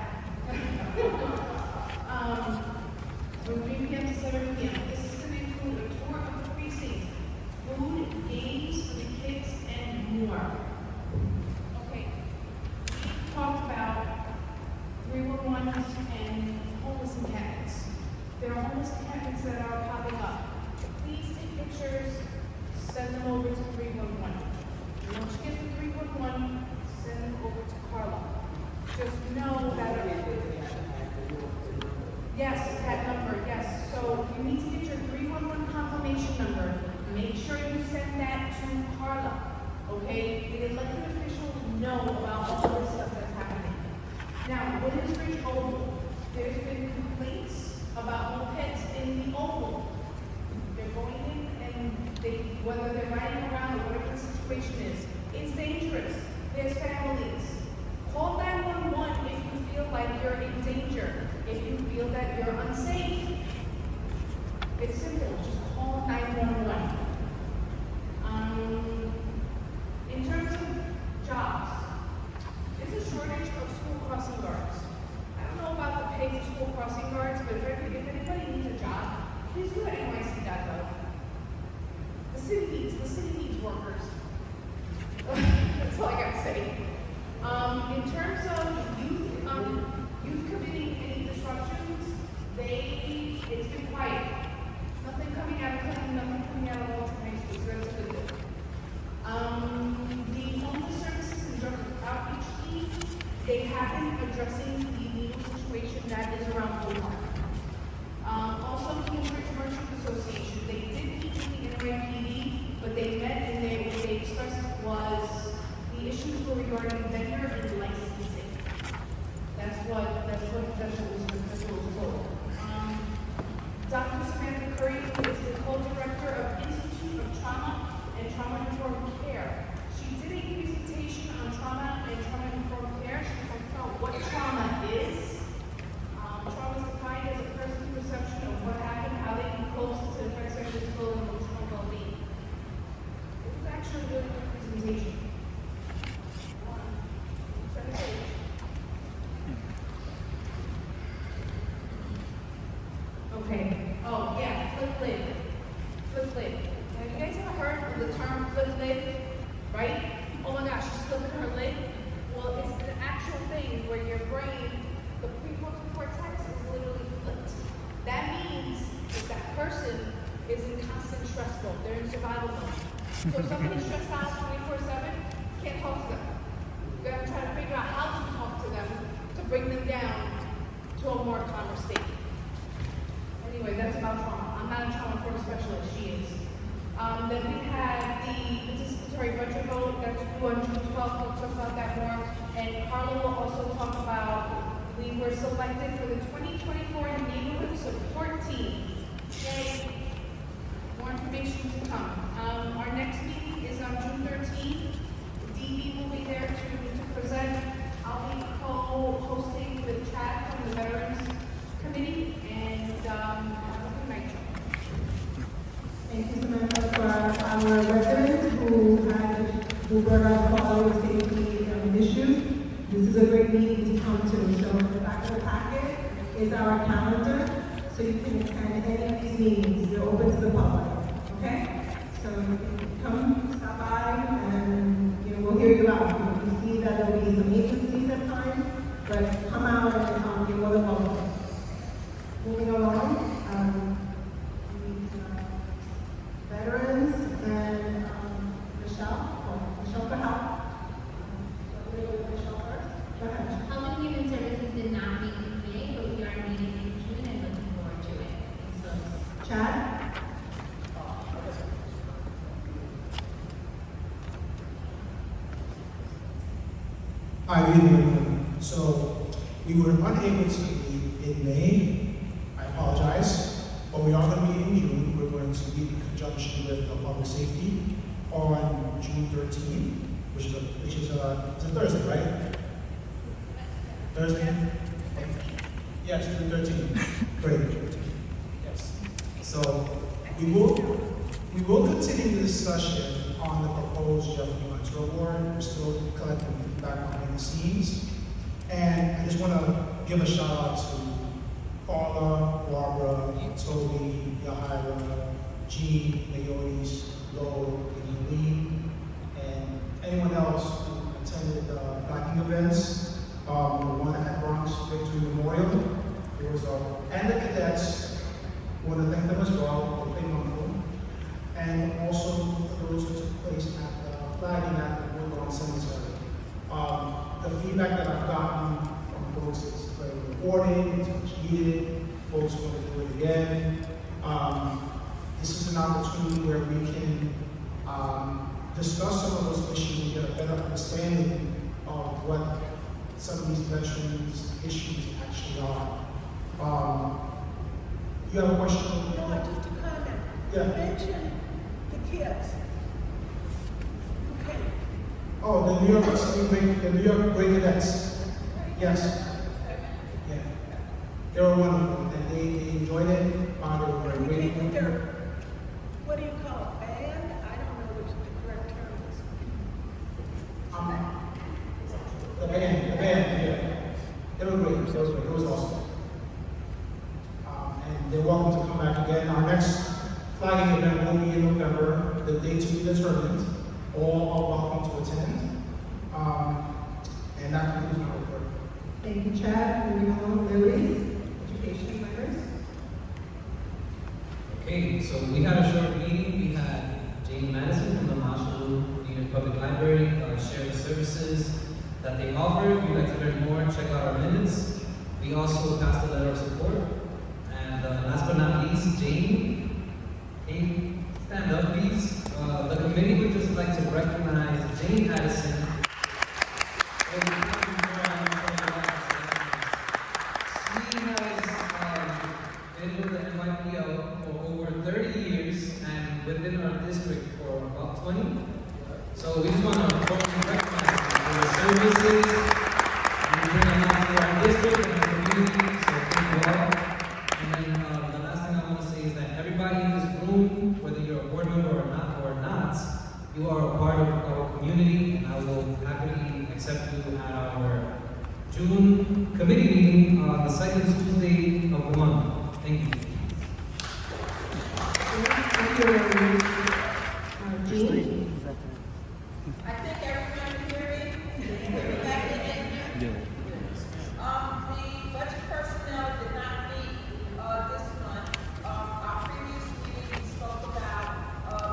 S7: From 3 p.m. to 7 p.m. This is going to include a tour of the precinct, food, games for the kids, and more. Okay, we talked about 311s and homeless encampments. There are homeless encampments that are popping up. Please take pictures, send them over to 311. Once you get the 311, send them over to Carla. Just know that. Yes, that number, yes. So you need to get your 311 confirmation number. Make sure you send that to Carla, okay? The elected officials know about all this stuff that's happening. Now, Williamsbridge Oval, there's been complaints about mopeds in the Oval. They're going in and whether they're riding around or whatever the situation is, it's dangerous. There's families. Call 911 if you feel like you're in danger, if you feel that you're unsafe. It's simple, just call 911. In terms of jobs, there's a shortage of school crossing guards. I don't know about the pay for school crossing guards, but if anybody needs a job, please go to NYC.gov. The city needs workers. That's all I gotta say. In terms of youth committing any disruptions, it's been quiet. Nothing coming out of Clinton, nothing coming out of Walton High School, so that's a good thing. The homeless services and drug outreach team, they have been addressing the legal situation that is around Bull Park. Also, Cambridge Merchant Association, they did meet with the NYPD, but they met and what they expressed was the issues were regarding vendor and licensing. That's what was told. Dr. Samantha Curry, who is the co-director of Institute of Trauma and Trauma-Informed Care. She did a presentation on trauma and trauma-informed care. She talked about what trauma is. Trauma is defined as a person's perception of what happened, how they can cope to affect their physical and emotional well-being. It was actually a really good presentation. Turn the page. Okay. Oh, yeah, flip lid. Flip lid. Have you guys ever heard of the term flip lid? Right? Oh my gosh, she's flipping her lid. Well, it's an actual thing where your brain, the prefrontal cortex, is literally flipped. That means that person is in constant stress mode. They're in survival mode. So if somebody's stressed out 24/7, can't talk to them. You gotta try to figure out how to talk to them to bring them down to a more calmer state. Anyway, that's about trauma. I'm not a trauma informed specialist, she is. Then we had the participatory budget vote that's due on June 12th. We'll talk about that more. And Carla will also talk about, we were selected for the 2024 Neighborhood Support Team. Yay! More information to come. Our next meeting is on June 13th. DB will be there to present. I'll be co-hosting with Chad from the Veterans Committee. And have a good night, y'all.
S2: Thank you, Samantha, for our residents who brought up following safety issues. This is a great meeting to come to. So the back of the packet is our calendar, so you can attend any of these meetings. They're open to the public. Okay? So you can come, stop by, and we'll hear you out. You see that there'll be some agencies at times, but come out and you're more than welcome. Moving along, Chad?
S4: Hi, good evening, everyone. So, we were unable to meet in May. I apologize. But we are going to meet in June. We're going to meet in conjunction with public safety on June 13th, which is a Thursday, right? Thursday? Yes, June 13th. Great. Yes. So, we will continue the discussion on the proposed Jeffrey Hunter Award. We're still collecting feedback behind the scenes. And I just want to give a shout out to Paula, Barbara, Toby, Yahira, Jean, Naotis, Lo, and Lee, and anyone else who attended flagging events. The one at Bronx Victory Memorial. There was and the cadets. I want to thank them as well. They played wonderful. And also those who took place at the flagging at the Woodlawn Cemetery. The feedback that I've gotten from folks is very rewarding, it's much needed. Folks want to do it again. This is an opportunity where we can discuss some of those issues and get a better understanding of what some of these veterans' issues actually are. You have a question?
S8: No, just a comment.
S4: Yeah.
S8: You mentioned the kids. Okay.
S4: Oh, the New York Great Cadets. Yes. Yeah. They were wonderful, and they enjoyed it. They were very grateful.
S8: What do you call it? Band? I don't know which the correct term is.
S4: The band, yeah. They were great. It was awesome. And they're welcome to come back again. Our next flagging event will be in November. The date to be determined. All are welcome to attend. And that concludes my report.
S2: Thank you, Chad. Moving on, Lily, education members.
S11: Okay, so we had a short meeting. We had Jane Madison from the Marshall New York Public Library share the services that they offer. If you'd like to learn more, check out our minutes. We also passed a letter of support. And last but not least, Jane, stand up, please. The committee would just like to recognize Jane Addison. She has been with the NYPL for over 30 years and within our district for about 20. So we just want to formally recognize her for her services and bring them out to our district and our community. So thank you all. And then the last thing I want to say is that everybody in this room, whether you're a board member or not, you are a part of our community, and I will happily accept you at our June committee meeting on the second Tuesday of the month. Thank you.
S2: Thank you, Jean.
S13: I think everyone can hear me. Can you hear me back in? The budget personnel did not meet this month. Our previous meeting, we spoke about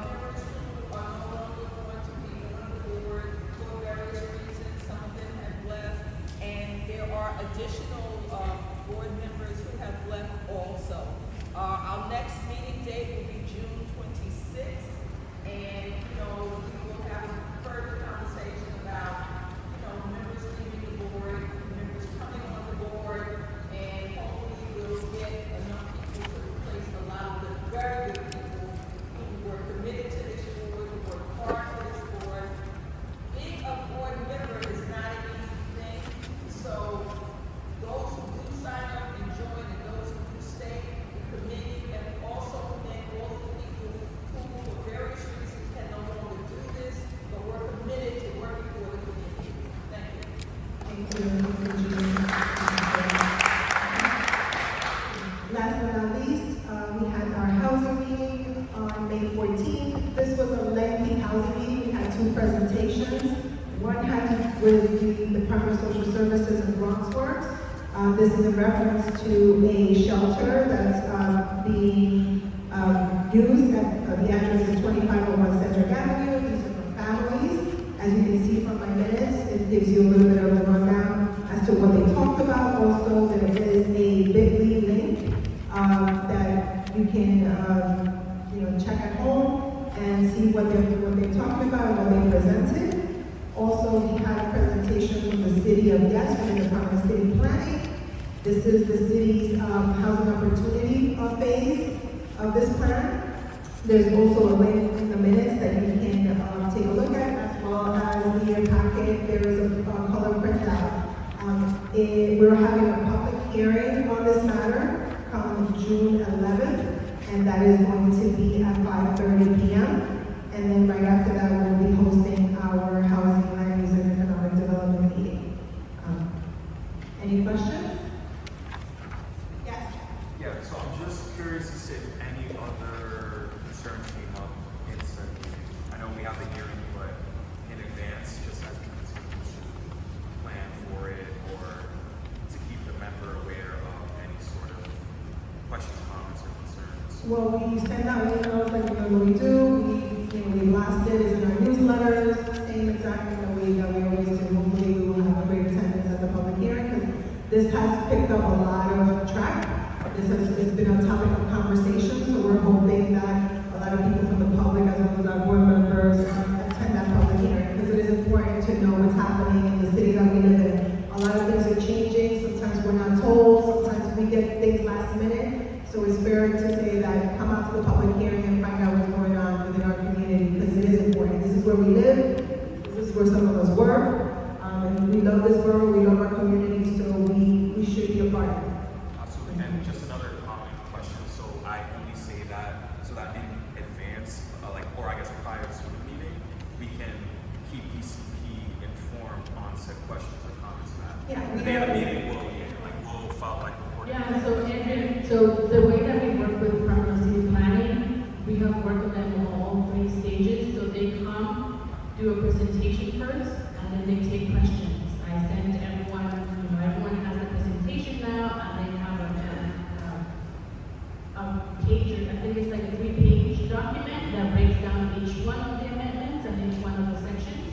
S13: members who are no longer going to be on the board for various reasons. Some of them have left, and there are additional board members who have left also. Our next meeting date will be June 26th, and we will have a further conversation about members leaving the board, members coming on the board, and hopefully we'll get enough people to replace a lot of the very good people who were committed to this board, who worked hard for this board. Being a board member is not an easy thing, so those who do sign up and join and those who do stay, we commend you, and we also commend all of the people who for various reasons can no longer do this, but we're committed to working for the community. Thank you.
S2: Thank you, Last but not least, we had our housing meeting on May 14th. This was a lengthy housing meeting. We had two presentations. One had to do with the Department of Social Services and Bronx Works. This is in reference to a shelter that's being used at the address is 2501 Cedric Avenue. These are for families. As you can see from my minutes, it gives you a little bit of a rundown as to what they talked about. Also, there is a bit.ly link that you can, check at home and see what they're talking about and what they presented. Also, we had a presentation from the city of Yes, from the Department of City Planning. This is the city's housing opportunity phase of this plan. There's also a link in the minutes that you can take a look at, as well as in your packet, there is a color printout. We're having a public hearing on this matter come June 11th, and that is going to be at 5:30 p.m. And then right after that, we'll be hosting our housing, land use, and economic development meeting. Any questions? Yes.
S14: Yeah, so I'm just curious to see if any other concerns came up in said meeting. I know we have the hearing, but in advance, just as we continue to plan for it or to keep the member aware of any sort of questions, comments, or concerns.
S2: Well, we send out emails like we normally do. We blast it, it's in our newsletters, same exactly the way that we always do. Hopefully we will have a great attendance at the public hearing, because this has picked up a lot of track. It's been a topic of conversation, so we're hoping that a lot of people from the public, as well as our board members, attend that public hearing, because it is important to know what's happening in the city that we live in. A lot of things are changing, sometimes we're not told, sometimes we get things last minute. So it's fair to say that come out to the public hearing and find out what's going on within our community, because it is important. This is where we live, this is where some of us work, and we love this borough, we love our community, so we should be a part of it.
S14: Absolutely. And just another comment question. So I only say that so that in advance, or I guess prior to the meeting, we can keep ECP informed on said questions or comments that.
S2: Yeah,
S14: the day of the meeting we'll follow reporting.
S1: Yeah, so Andrew, so the way that we work with Department of City Planning, we have worked with them on all 3 stages. So they come, do a presentation first, and then they take questions. I send everyone, everyone has a presentation now, and they have a page, I think it's like a 3-page document that breaks down each one of the amendments and each one of the sections.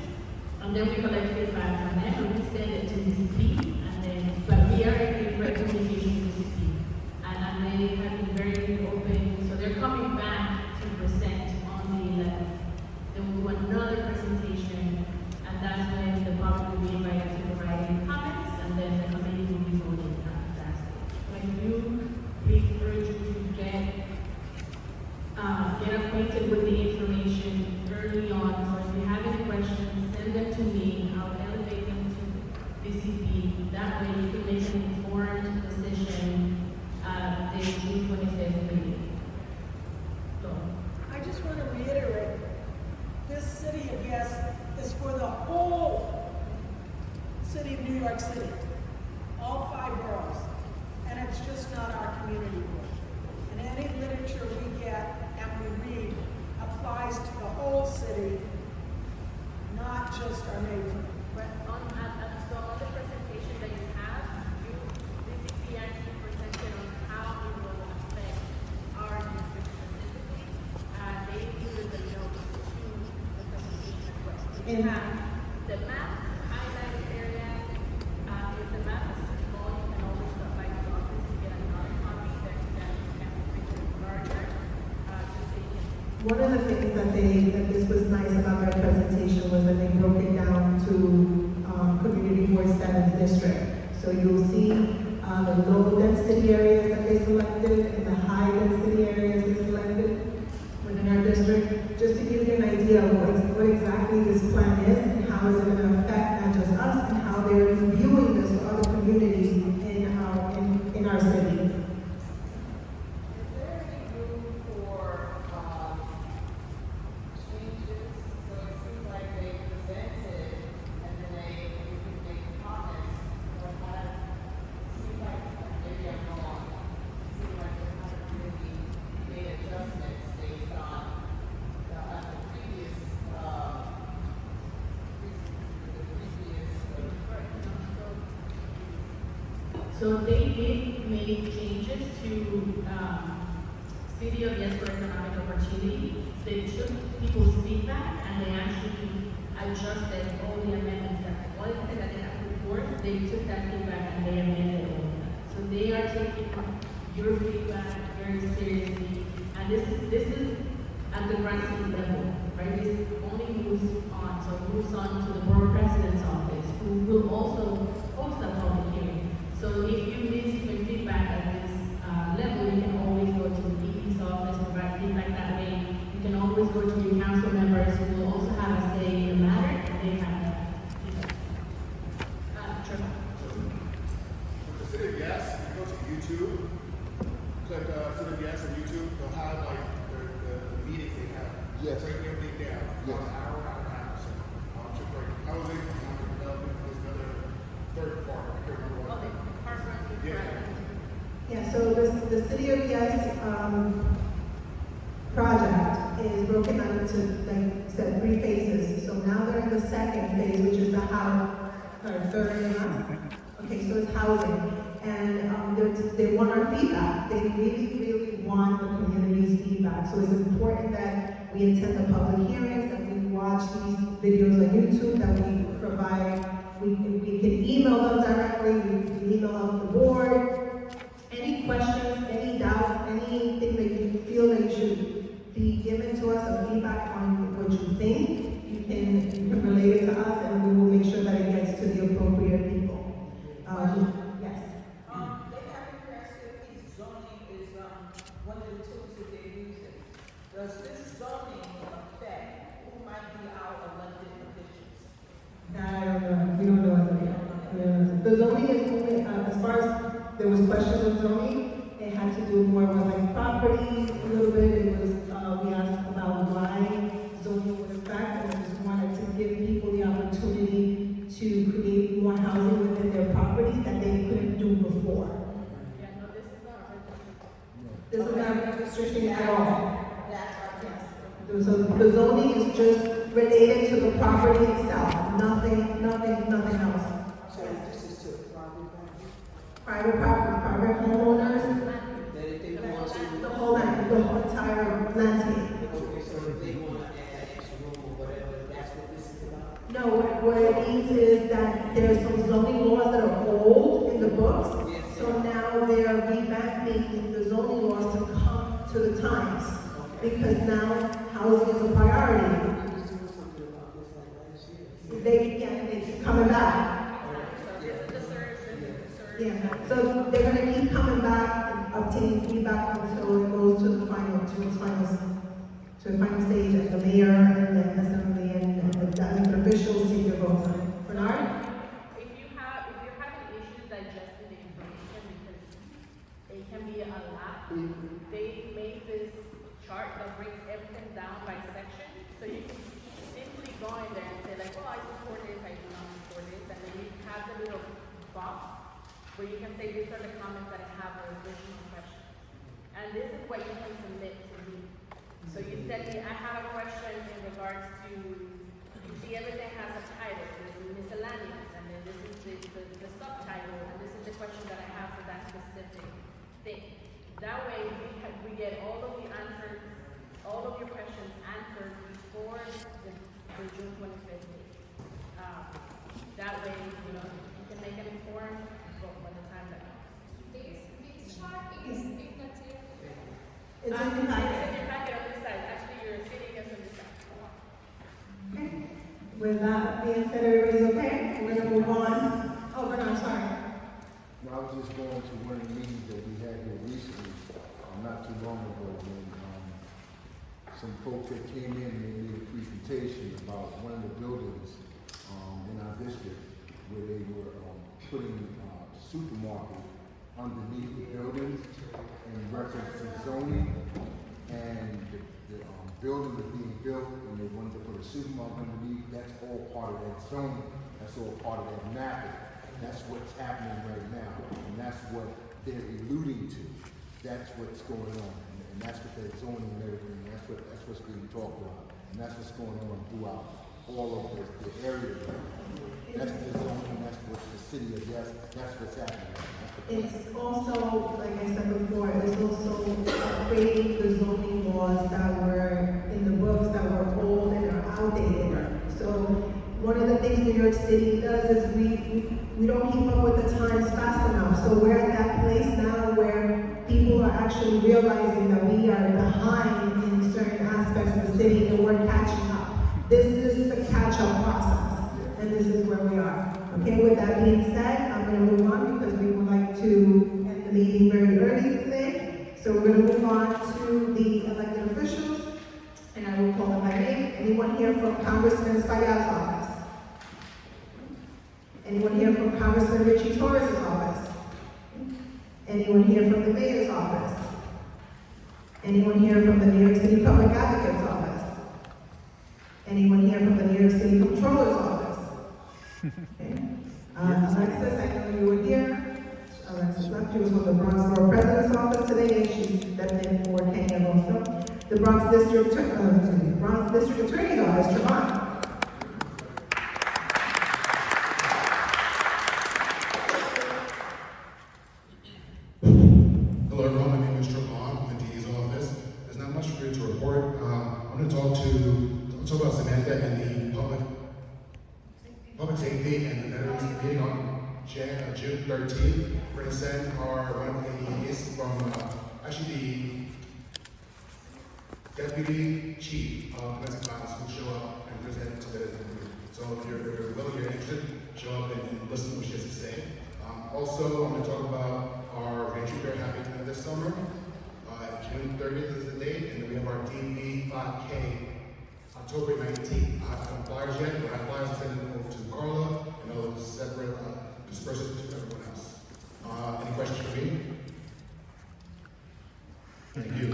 S1: And then we collect feedback from them, and we send it to DCP, but we are in direct communication with DCP. And they have been very open, so they're coming back to present on the 11th. Then we'll do another presentation, and that's when the public will be invited to provide any comments, and then the committee will be voting after that. When you, please urge you to get acquainted with the information early on. So if you have any questions, send them to me. I'll elevate them to DCP. That way you can make an informed decision at the June 25th meeting. So,
S15: I just want to reiterate, this city of Yes is for the whole city of New York City, all 5 boroughs, and it's just not our community board. And any literature we get and we read applies to the whole city, not just our neighborhood.
S1: but on the presentation that you have, DCP actually presented on how it will affect our district specifically. They included the notes to the presentation as well. So you have the map, highlighted area. If the map is too small, you can always stop by the office to get another copy that can be pictured larger. Just so you can.
S2: One of the things that this was nice about their presentation was that they broke it down to Community Board 7's district. So you'll see the low density areas that they selected and the high density areas they selected within our district, just to give you an idea of what exactly this plan is and how is it going to affect not just us and how they're viewing this for other communities in our city.
S13: Is there any room for changes? So it seems like they presented and then they make comments, but it seems like maybe I'm wrong. It seems like they haven't really made adjustments based on the previous
S1: So they did make changes to City of Yes for Economic Opportunity. They took people's feedback and they actually adjusted all the amendments all the things that they had put forth. They took that feedback and they amended all of that. So they are taking your feedback very seriously this is at the grassroots level, right? This only moves on, so it moves on to the borough president's office, who will also host that public hearing. So if you miss even feedback at this level, you can always go to the DP's office, provide feedback that way. You can always go to your council members who will also have a say in the matter, and they have that.
S16: With the City of Yes, if you go to YouTube, click City of Yes on YouTube, they'll have like the meetings they have.
S10: Yes.
S16: Breaking everything down.
S10: Yes.
S16: An hour and a half. So, just like housing, economic development, there's another third part. I can't remember what.
S2: Yeah, so the City of Yes project is broken down into, like I said, 3 phases. So now they're in the second phase, which is the house, or third and last. Okay, so it's housing. And they want our feedback. They really, really want the community's feedback. So it's important that we attend the public hearings, that we watch these videos on YouTube, that we provide, we can email them directly, we can email out the board. Any questions, any doubts, anything that you feel that you should be given to us, or feedback on what you think, you can relate it to us, and we will make sure that it gets to the appropriate people. Yes.
S17: They have in Crestwood, zoning is one of the tools that they're using. Does this zoning affect who might be our elected officials?
S2: I don't know. We don't know as of yet. The zoning is only, as far as there was questions on zoning, it had to do more with like properties a little bit. It was, we asked about why zoning would affect, and we just wanted to give people the opportunity to create more housing within their property that they couldn't do before.
S1: Yeah, no, this is not a
S2: This is not a restriction at all.
S17: That's
S2: Yes. So the zoning is just related to the property itself, nothing else.
S17: So this is to
S2: Private property, private homeowners,
S17: that if they want to.
S2: the whole entire landscape.
S17: Okay, so if they want to add extra room or whatever, that's what this is about?
S2: No, what it means is that there's some zoning laws that are old in the books. So now they are revamping the zoning laws to come to the times. Because now housing is a priority. They keep coming back. Yeah, so they're gonna keep coming back and obtaining feedback until it goes to the final stage at the mayor and then assembly and the officials take their votes on it. Bernard?
S1: If you're having issues digesting the information, because it can be a lot, they made this chart that breaks everything down by section, so you can simply go in there and say like, oh, I support this, I do not support this, and then you have the little box where you can say these are the comments that I have or additional questions. And this is what you can submit to me. So you said me, I have a question in regards to, you see everything has a title, there's miscellaneous, and then this is the subtitle, and this is the question that I have for that specific thing. That way we get all of the answers, all of your questions answered before the June 25th date. That way, you know, you can make an informed vote by the time that comes.
S13: This chart is signature.
S2: It's in the packet.
S1: It's in your packet on this side. Actually, you're sitting us on this side.
S2: Okay. With that being said, everybody's okay? We're gonna move on. Oh, Bernard, sorry.
S10: No, I was just going to one of the meetings that we had here recently, not too long ago, when some folks that came in and they made a presentation about one of the buildings in our district where they were putting supermarket underneath the building in reference to zoning, and the building was being built and they wanted to put a supermarket underneath. That's all part of that zoning. That's all part of that mapping. That's what's happening right now, and that's what they're alluding to. That's what's going on, and that's what they're zoning and everything. That's what's being talked about, and that's what's going on throughout all of the areas. That's the zoning. That's what the city of Yes. That's what's happening.
S2: It's also, like I said before, it's also upgrading the zoning laws that were in the books that were old and are outdated. So one of the things New York City does is we don't keep up with the times fast enough. So we're at that place now where people are actually realizing that we are behind and this is where we are. Okay, with that being said, I'm going to move on because we would like to end the meeting very early today. So we're going to move on to the elected officials, and I will call them by name. Anyone here from Congressman Espaillat's office? Anyone here from Congressman Richie Torres' office? Anyone here from the mayor's office? Anyone here from the New York City Public Advocate's office? Anyone here from the New York City Comptroller's office? Okay. Alexis, I know you were here. Alexis left. She was from the Bronx Borough President's office today, and she stepped in for Kenya also. The Bronx District Attorney's office, Tremont.
S18: Hello everyone, my name is Tremont from the DA's office. There's not much for you to report. I'm going to talk about Samantha and the public safety and the veterans meeting on June 13th. We're going to send one of the AEs from actually the Deputy Chief of Domestic Violence who show up and present to the group. So if you're willing, you're interested, show up and listen to what she has to say. Also, I'm going to talk about our Rancho Fair happening this summer. June 30th is the date, and then we have our DV 5K October 19th. I haven't flyers yet, but I have flyers to send them over to Carla, and I'll separate, disperse it to everyone else. Any questions for me? Thank you.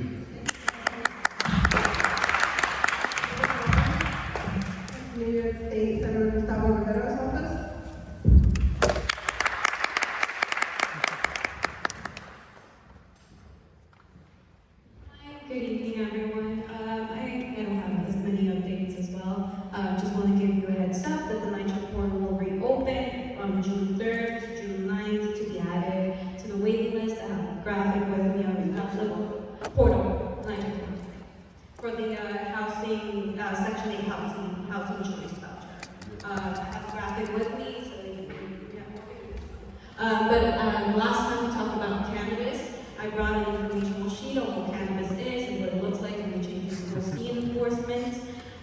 S2: New York State Senator Gustavo Rivero's office.
S19: Good evening, everyone. I don't have as many updates as well. Just want to give you a heads up that the NYCHA portal will reopen on June 3rd to June 9th to be added to the waiting list. I have a graphic with me on the Outlook portal, NYCHA portal, for the housing, Section 8 housing choice voucher. I have a graphic with me, so you can, last time we talked about cannabis, I brought an informational sheet on what cannabis is and what it looks like and the changes in OC enforcement.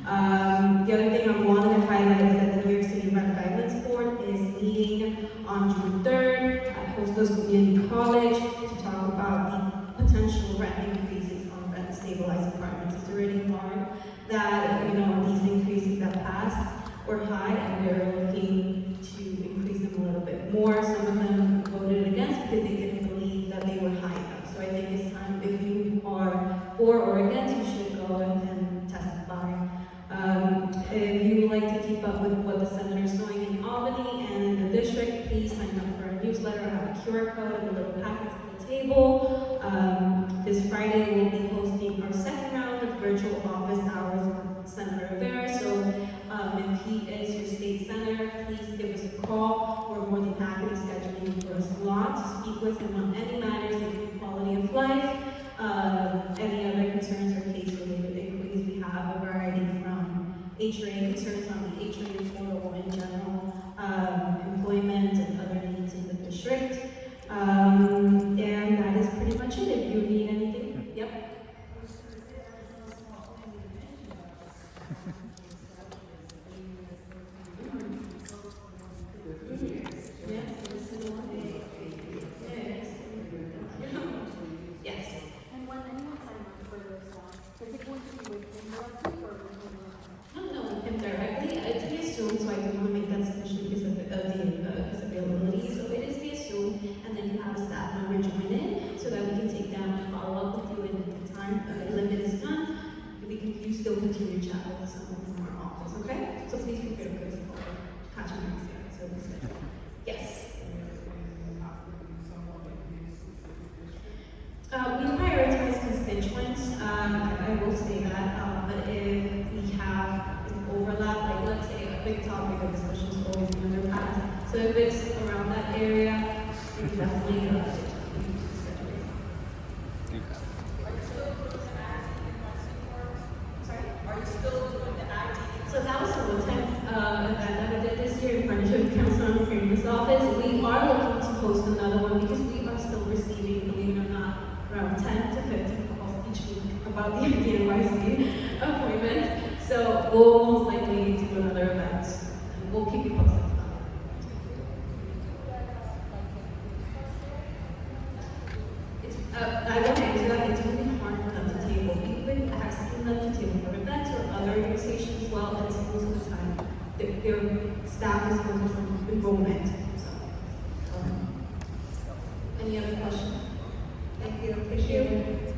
S19: The other thing I wanted to highlight is that the New York City Rent Guidelines Board is meeting on June 3rd at Hostos Community College to talk about the potential rent increases on rent stabilized apartments. It's already hard that, these increases that passed were high and we're looking to increase them a little bit more. Some of them voted against because they didn't believe that they were high enough. So I think it's time, if you are for or against, you should go and testify. If you would like to keep up with what the senator is doing in Albany and in the district, please sign up for a newsletter. I have a QR code and a little packet on the table. This Friday, we'll be hosting our second round of virtual office hours with Senator Rivera. So if he is your state senator, please give us a call. We're more than happy to schedule you for a slot to speak with him on any matters of quality of life, any other concerns or case-related inquiries. We have a variety from HRA concerns on the HRA portal in general, employment and other needs in the district. And that is pretty much it. If you need anything, yep. Yes.
S20: And when anyone signs up for this, is it going to be with him directly or with him?
S19: No, with him directly. It's via Zoom, so I don't want to make that decision because of his availability. So it is via Zoom, and then you have a staff member join in so that we can take down and follow up with you in the time limit is done. You still continue to chat with someone from our office, okay? So please feel free to give us a call. Catch me next year. So we said, yes. We prioritize constituents, I will say that, but if we have an overlap, like let's say a big topic of discussion is always the underpass. So if it's around that area, we definitely So that was the one time that we did this year in partnership with Council on the Fairness Office. We are looking to host another one because we are still receiving, believe it or not, around 10 to 15 calls each week about the NYC appointment. So we'll most likely do another event we'll keep you posted. I want to answer that. It's really hard for them to table. Even I've seen them to table for events or other organizations as well, and most of the time, their staff is focused on enrollment. So, any other questions? Thank you. Appreciate it.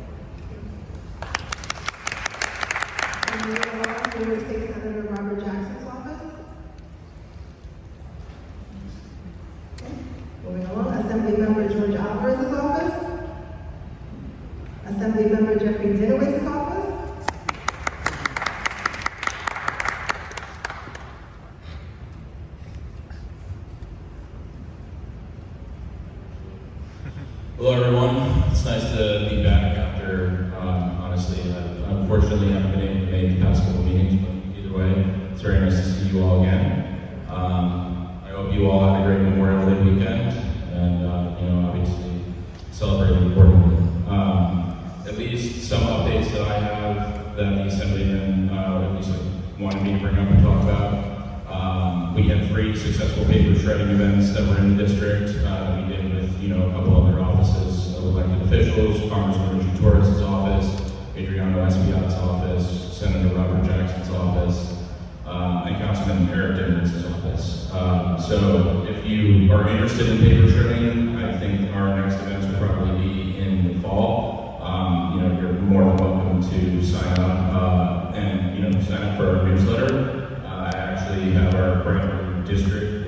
S2: New York State Senator Robert Jackson's office. Okay. Moving along, Assembly Member George Alvarez's office. Assembly Member Jeffrey Dinowitz's office.
S21: Hello everyone, it's nice to be back after, honestly, unfortunately I haven't been able to make the past couple meetings, but either way, it's very nice to see you all again. I hope you all had a great Memorial Day weekend, and obviously celebrated accordingly. At least some updates that I have that the Assemblyman at least wanted me to bring up and talk about. We had 3 successful paper shredding events that were in the district that we did with a couple other offices of elected officials, Congressman Richie Torres' office, Adriano Espiat's office, Senator Robert Jackson's office, and Councilman Eric Dinowitz's office. So if you are interested in paper shredding, I think our next events will probably be in the fall. You're more than welcome to sign up and sign up for our newsletter. I actually have our brand new district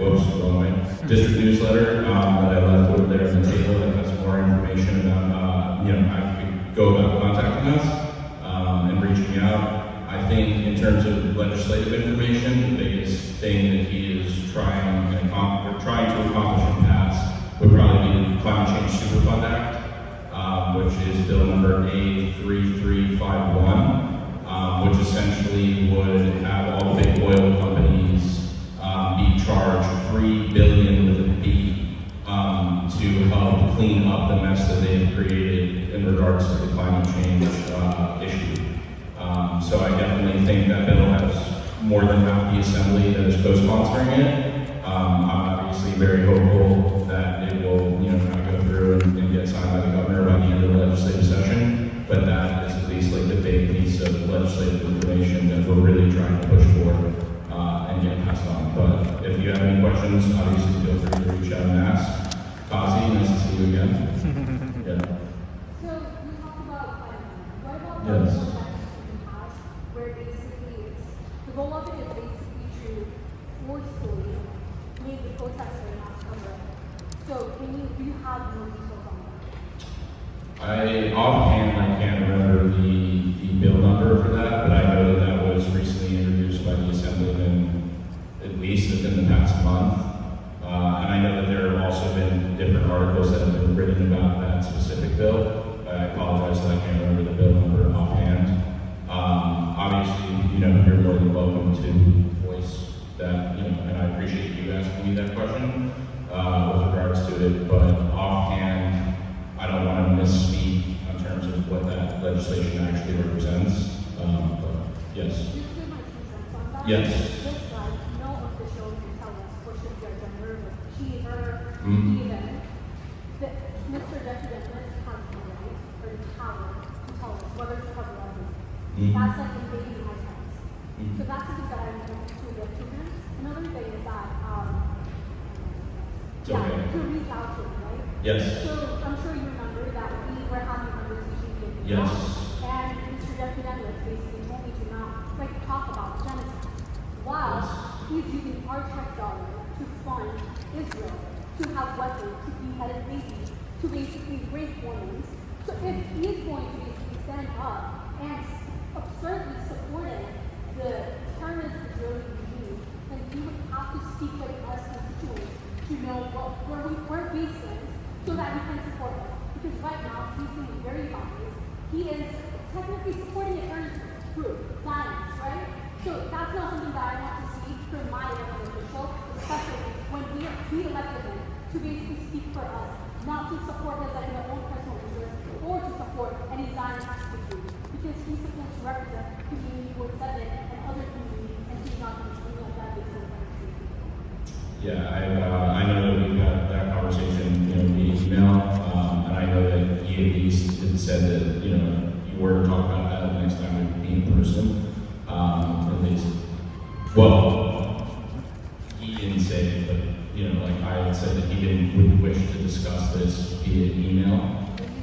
S21: newsletter that I left over there on the table that has more information about how you could go about contacting us and reaching out. I think in terms of legislative information, the biggest thing that he is trying to accomplish and pass would probably be the Climate Change Superfund Act, which is bill number A3351, which essentially would have all the big oil companies be charged $3 billion with a B to help clean up the mess that they have created in regards to the climate change issue. So I definitely think that bill has more than half the Assembly that is co-sponsoring it. I'm obviously very hopeful that it will, kind of go through and get signed by the governor by the end of the legislative session. But that is at least like the big piece of legislative information that we're really trying to push forward and get passed on. But if you have any questions, obviously feel free to reach out and ask. Kazi, nice to see you again. Yeah.
S20: So you talked about what about
S21: Yes.
S20: the one in the past where basically it's the goal of it is basically to forcefully make the protester not cover. So do you have more details on that?
S21: Offhand, I can't remember the bill number for that, but I know that was recently introduced by the Assemblyman, at least within the past month. And I know that there have also been different articles that have been written about that specific bill. I apologize that I can't remember the bill number offhand. Obviously, you're more than welcome to voice that, and I appreciate you asking me that question with regards to it, but offhand, I don't want to misspeak in terms of what that legislation actually represents. But yes.
S20: Just give my 2 cents on that.
S21: Yes.
S20: Just like no official can tell us what should be our gender, she, her,
S21: Mhm.
S20: he, them. That Mr. Jeffrey Dinowitz's has the right or the power to tell us whether to cover our business. That's like invading my rights. So that's the thing that I want to get to him. Another thing is that,
S21: It's okay.
S20: to reach out to him, right?
S21: Yes.
S20: So I'm sure you remember that we were having a conversation with him.
S21: Yes.
S20: And Mr. Jeffrey Dinowitz's basically told me to not talk about genocide. While he's using our tax dollars to fund Israel, to have weapons, to beheaded babies, to basically rape women. So if he's going to basically stand up and absurdly supporting the terrorist Israeli regime, then he would have to speak with us constituents to know where we stand so that we can support us. Because right now, he's being very obvious. He is technically supporting a terrorist group, Zionists, right? So that's not something that I want to see from my elected official, especially when we elected him to basically speak for us, not to support us like in their own personal interest or to support any Zionist group. Because he's supposed to represent Community 47 and other communities, and he's not going to do like that based on the conversation.
S21: Yeah, I know that we've had that conversation, via email, and I know that he at least had said that, you were to talk about that the next time it would be in person, at least. Well, he didn't say it, but, I had said that he wouldn't wish to discuss this via email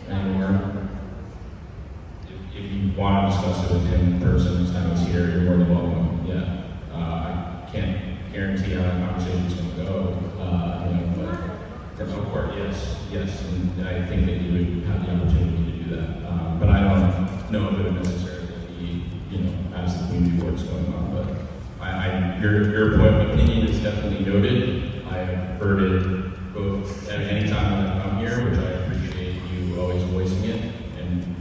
S21: anymore. If you want to discuss it with him in person next time he's here, you're more than welcome. Yeah, I can't guarantee how that conversation is going to go. But from court, yes, and I think that you would have the opportunity to do that. But I don't know if it would necessarily be, as the community works going on. But your point of opinion is definitely noted. I have heard it both at any time that I've come here, which I appreciate you always voicing it, and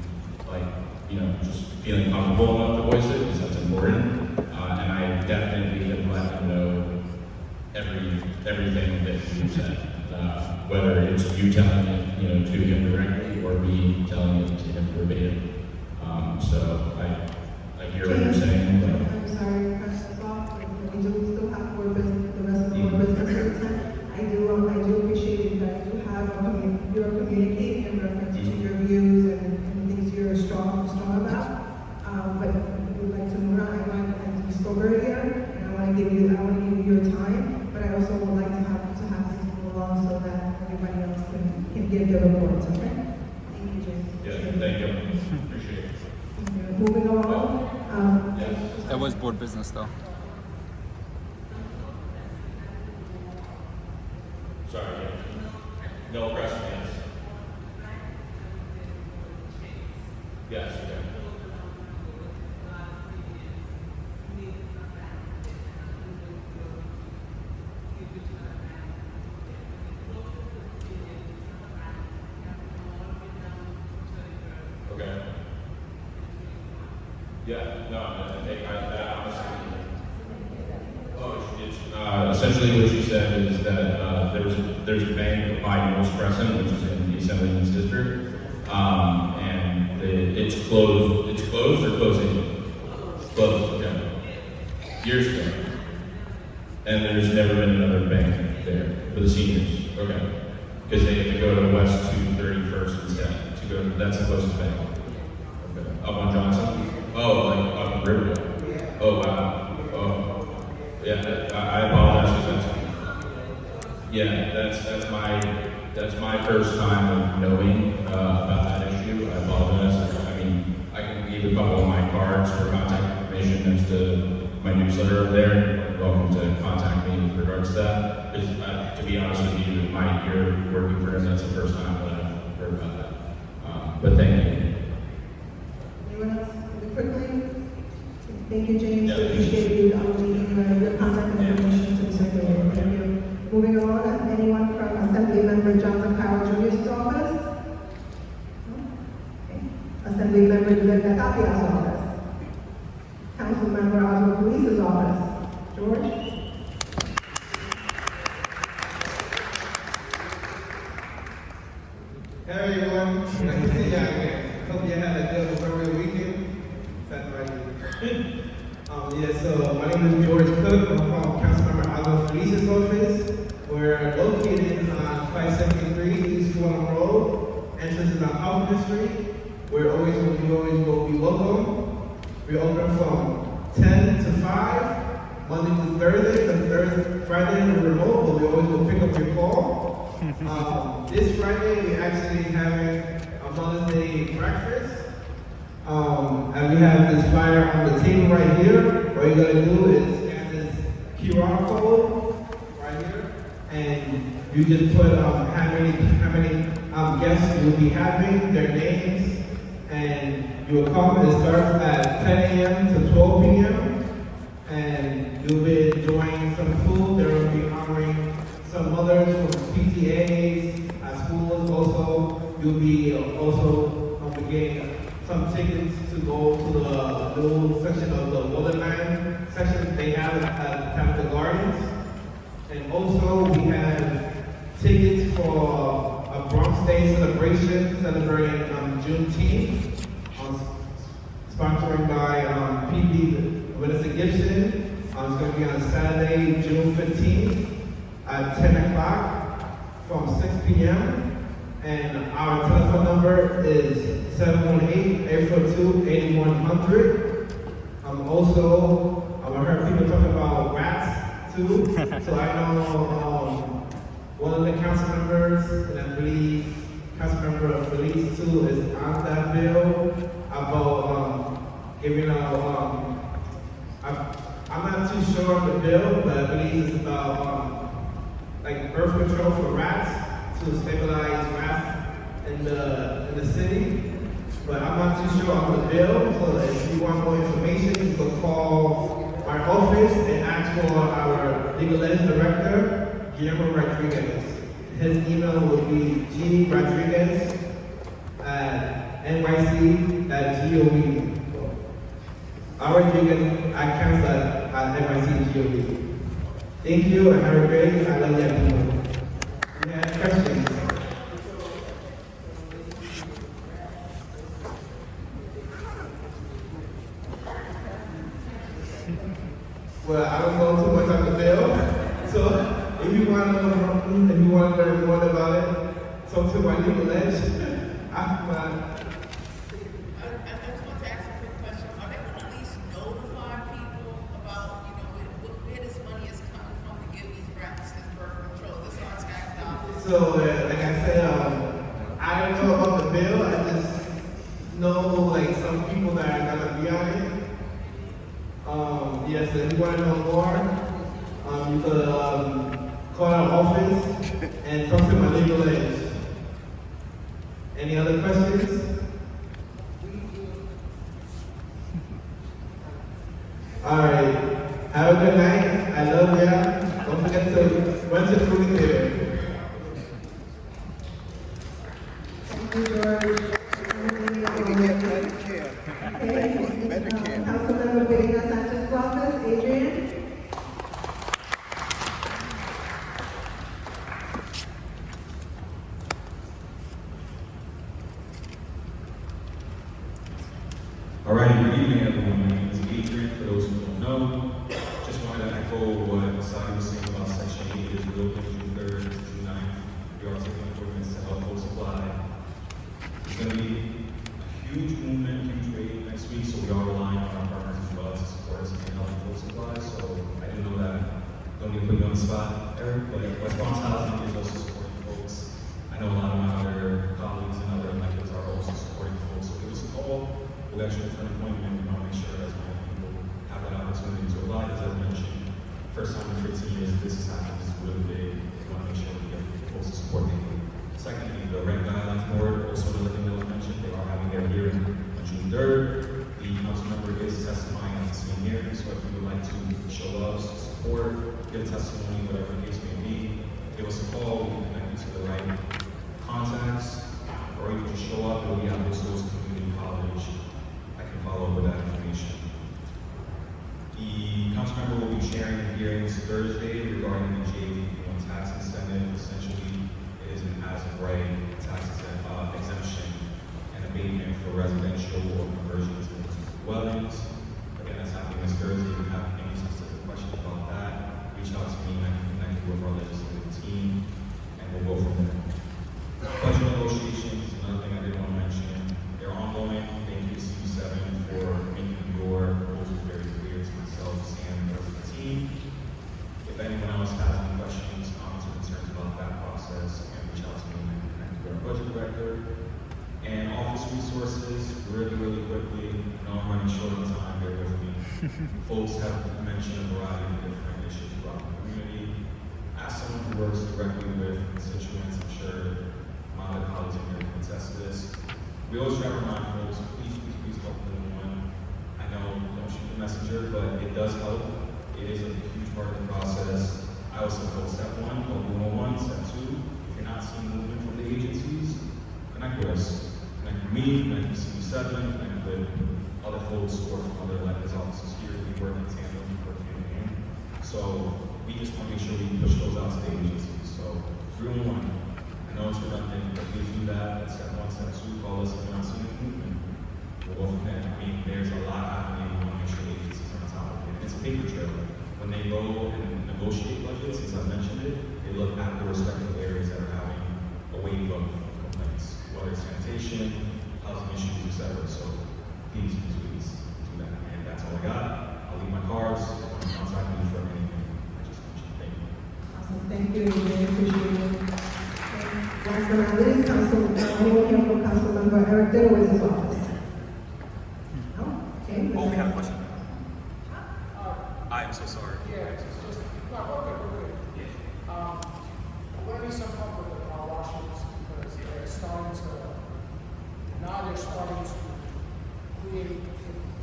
S21: just feeling comfortable enough to voice it, because that's important. And I definitely have let him know everything that you said, whether it's you telling it, to him directly, or me telling it to him verbatim. So I hear what you're saying, but
S2: I'm sorry to cut this off, but we do still have the rest of the board business to attend. I do appreciate you guys do have, you're communicating in reference to your views and things you're strong about. But we would like to move on. I want to spoke earlier, and I want to give you your time, but I also would like to have things move along so that everybody else can give their reports, okay? Thank you, James.
S21: yeah, thank you. Appreciate it.
S2: Moving along.
S21: Yes.
S6: That was board business, though.
S21: Sorry. No press, yes. Yes, okay. Okay. Yeah, no, I think that honestly. Oh, it's essentially what you said is that there's a bank by North Crescent, which is in the Assemblyman's District, and it's closed. It's closed or closing? Closed. Okay. Years ago, and there's never been another bank there for the seniors. Okay, because they have to go to West 231st instead to go. That's the closest bank. Okay. Up on Johnson. Oh, like up in Riverdale. Oh wow. Oh. Yeah, I apologize because that's my first time of knowing about that issue. I apologize. I mean, I can leave a couple of my cards for contact information next to my newsletter over there. You're welcome to contact me with regards to that. Because to be honest with you, in my year working for him, that's the first time that I've heard about that. But thank you.
S2: Anyone else? Quickly? Thank you, James. I appreciate you leaving your contact information to the secretary. Thank you. Moving on, anyone from Assembly Member Johnson Powell Jr.'s office? No? Okay. Assembly Member Director Tapia's office? Council Member Oswald Police's office? George?
S22: Hey everyone, nice to see y'all again. Hope you had a good Memorial weekend. That's right. So my name is George Cook. I'm from Councilmember Oswald Felice's office. We're located on 573 East Fulham Road. Entrance is on Hoffman Street. We always will be welcome. We open from 10 to 5, Monday to Thursday. Friday we're remote, but we always will pick up your call. This Friday we actually having a Mother's Day breakfast. And we have this flyer on the table right here. All you gotta do is scan this QR code right here, and you just put how many guests you'll be having, their names, and you will come. It starts at 10 a.m. to 12 p.m. and you'll be enjoying some food. There will be honoring some mothers from PTAs at schools. Also, you'll be getting some tickets to go to the little section of the Wonderland section they have at Capitol Gardens. And also we have tickets for a Bronx Day celebration celebrating Juneteenth, sponsored by PB Vanessa Gibson. It's going to be on Saturday, June 15th at 10 o'clock from 6 p.m. And our telephone number is 718-842-8100. Also, I heard people talking about rats too. So I know one of the council members, and I believe council member Felice too, is on that bill about giving out. I'm not too sure on the bill, but I believe it's about like birth control for rats to stabilize rats in the city. But I'm not too sure on the bill, so if you want more information, you can call our office and ask for our legal aid director, Guillermo Rodriguez. His email will be grodriguez@nyc.gov. Rodriguez@council@nyc.gov. Thank you and have a great day. I love you, people. Any questions? Well, I don't know too much on the bill, so if you want to learn more about it, talk to my legal edge. So, like I said, I don't know about the bill. I just know like some people that are gonna be on it. Yes, if you want to know more, you could call our office and talk to my legal aid. Any other questions? All right. Have a good night. I love ya. Don't forget to run to the movie theater.
S2: Councilmember Benita Sanchez's office, Adrian.
S3: All right, good evening, everyone. My name is Adrian. For those who don't know, just wanted to echo what Sadi was saying about Section 8. It is reopened June 3rd to June 9th. We are taking improvements to help folks apply. It's going to be a huge movement, huge wave next week, so we are relying on our partners as well to support us and help folks apply. So I do know that I don't need to put you on the spot, Eric, but West Bronx Housing is also supporting folks. I know a lot of my other colleagues and other electeds are also supporting folks, so give us a call. We'll actually for an appointment. We want to make sure as many people have that opportunity to apply. As I mentioned, first time in 15 years this has happened. This is really big. We want to make sure we get folks to support people. Secondly, the Rent Guidelines Board, also another thing that was mentioned, they are having their hearing on June 3rd. The council member is testifying at the same hearing, so if you would like to show us support, give a testimony, whatever the case may be, give us a call. We can connect you to the right contacts, or you can just show up and we have those community college. Follow up with that information. The council member will be chairing the hearings Thursday regarding the J51 tax incentive. Essentially, it is an as-of-right tax exemption and abatement for residential or conversion to dwellings. Again, that's happening this Thursday. If you have any specific questions about that, reach out to me and I can connect you with our legislative team, and we'll go from there. Budget negotiations is another thing I didn't want to mention. They're ongoing. Thank you, CU7, for making your proposals very clear to myself and the rest of the team. If anyone else has any questions, comments, or concerns about that process, reach out to me and I can connect with our budget director. And office resources, really quickly. I know I'm running short on time, bear with me. Folks have mentioned a variety of different issues throughout the community. Ask someone who works directly with constituents. I'm sure my other colleagues in here can attest to this. We always try to remind folks, please talk to anyone. I know, don't shoot the messenger, but it does help. It is a huge part of the process. I also feel step one, call 101. Step two, if you're not seeing movement from the agencies, connect with us. Connect with me, connect with CU7, connect with other folks or from other elected offices here. We work in tandem, we work hand in hand. So we just want to make sure we push those out to the agencies. So 311. I know it's redundant, but please do that. That's step one. Step two, call us if you're not seeing movement. We'll go from there. I mean, there's a lot happening. We want to make sure the agencies are on top of it. It's a paper trail. When they go and negotiate budgets, since I mentioned it, they look at the respective areas that are having a wave of complaints, whether it's sanitation, housing issues, etc. So please do that. And that's all I got. I'll leave my cards. Contact me for anything I just mentioned. Thank you.
S2: Awesome, thank you, we really appreciate it. And last but not least, anyone here from Councilmember Eric Dinowitz's office? No? Okay.
S14: Oh, we have a question. I am so sorry.
S5: Yeah, it's just, no, okay. Yeah. We're gonna need some help with the car washes because they're starting to create,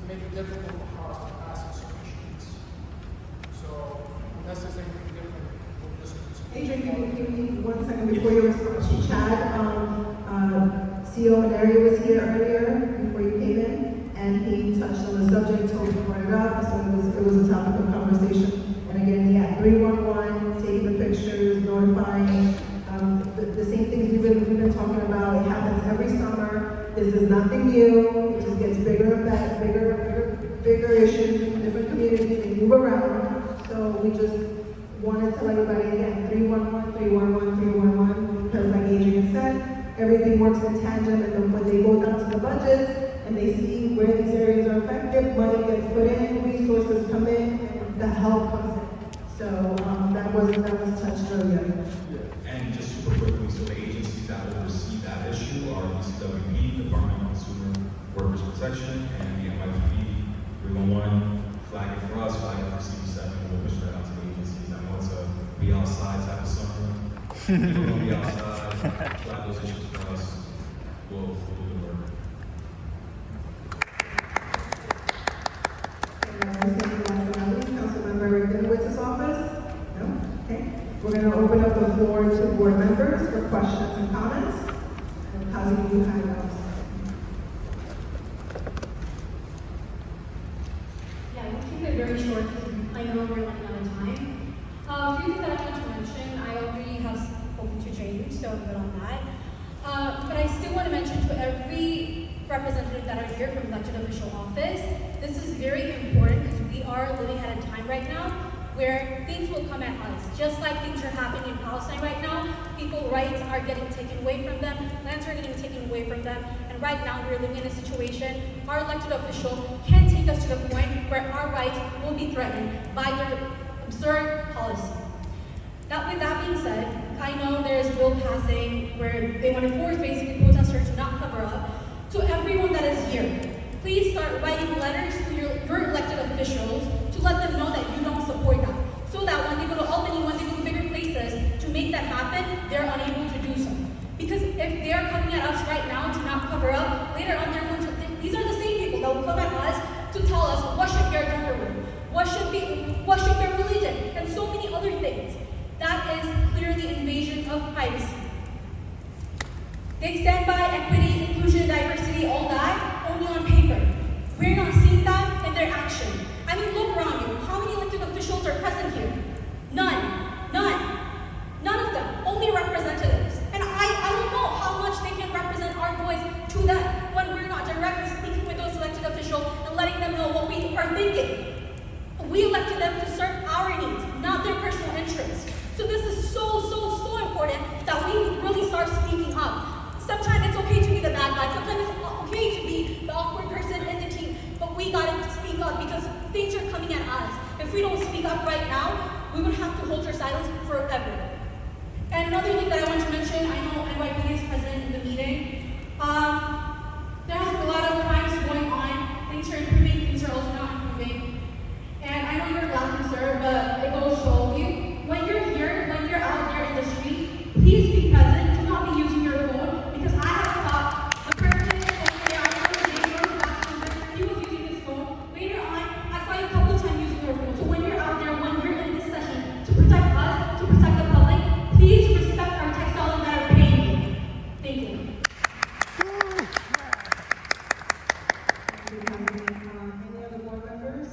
S5: make it difficult for cars to pass in certain streets. So, unless there's anything different, we'll just continue.
S2: Adrian, can you give me 1 second before you respond? Chad, CEO Larry was here earlier before you came in, and he touched on the subject, told me to bring it up, so it was a topic of conversation. And again, he had 311, taking the pictures, notifying, the same things we've been talking about. It happens every summer. This is nothing new. It just gets bigger and better, bigger issues in different communities. They move around. So we just wanted to tell everybody again, 311, 311, 311, because like Adrian said, everything works in tandem, and then when they go down to the budgets and they see where these areas are affected, money gets put in, resources come in, and the help comes in. So that was touched earlier.
S3: And just super quickly, so the agencies that oversee that issue are DCWP, Department of Consumer Workers Protection, and the NYPD 311. Flag it for us, flag it for CD7, and we'll push that out to the agencies. I know it's a be outside type of summer. People will be outside, flag those issues for us. We'll do the work.
S2: Councilmember Eric Dinowitz's office? No? Okay. We're going to open up the floor to board members for questions and comments. And Kazi, you have those.
S6: Yeah, we'll keep it very short because I know we're running out of time. A few things that I want to mention, I already have spoken to James, so I'm good on that. But I still want to mention to every representative that are here from elected official office, this is very important because we are living at a time right now where things will come at us. Just like things are happening in Palestine right now, people's rights are getting taken away from them, lands are getting taken away from them, and right now we're living in a situation, our elected official can take us to the point where our rights will be threatened by their absurd policy. With that being said, I know there's a bill passing where they want to force basically protesters to not cover up. To everyone that is here, please start writing letters to your elected officials to let them know that you don't support that. So that when they go to Albany, when they go to bigger places to make that happen, they're unable to do so. Because if they're coming at us right now to not cover up, later on they're going to think, these are the same people that will come at us to tell us what should be our gender role, what should be our religion, and so many other things. That is clearly invasion of privacy. They stand by equity, inclusion, diversity, all that, only on paper. We're not seeing that in their action. I mean, look around you. How many elected officials are present here? None. None of them. Only representatives. And I don't know how much they can represent our voice to them when we're not directly speaking with those elected officials and letting them know what we are thinking. We elected them to serve our needs, not their personal interests. So this is so important that we really start speaking up. Sometimes it's okay to be the bad guy. Sometimes it's okay to be the awkward person in the team. But we gotta speak up because things are coming at us. If we don't speak up right now, we would have to hold our silence forever. And another thing that I want to mention, I know NYPD is present in the meeting. There has been a lot of crimes going on. Things are improving, things are also not improving. And I know you're laughing, sir, but it goes to all of you. When you're here, when you're out there in the street, please be present. Do not be using your phone because I have caught the person he was using his phone. Later on, I saw you a couple of times using your phone. So when you're out there, when you're in this session, to protect us, to protect the public, please respect our textiles that are paying you. Thank you.
S2: Any other board members?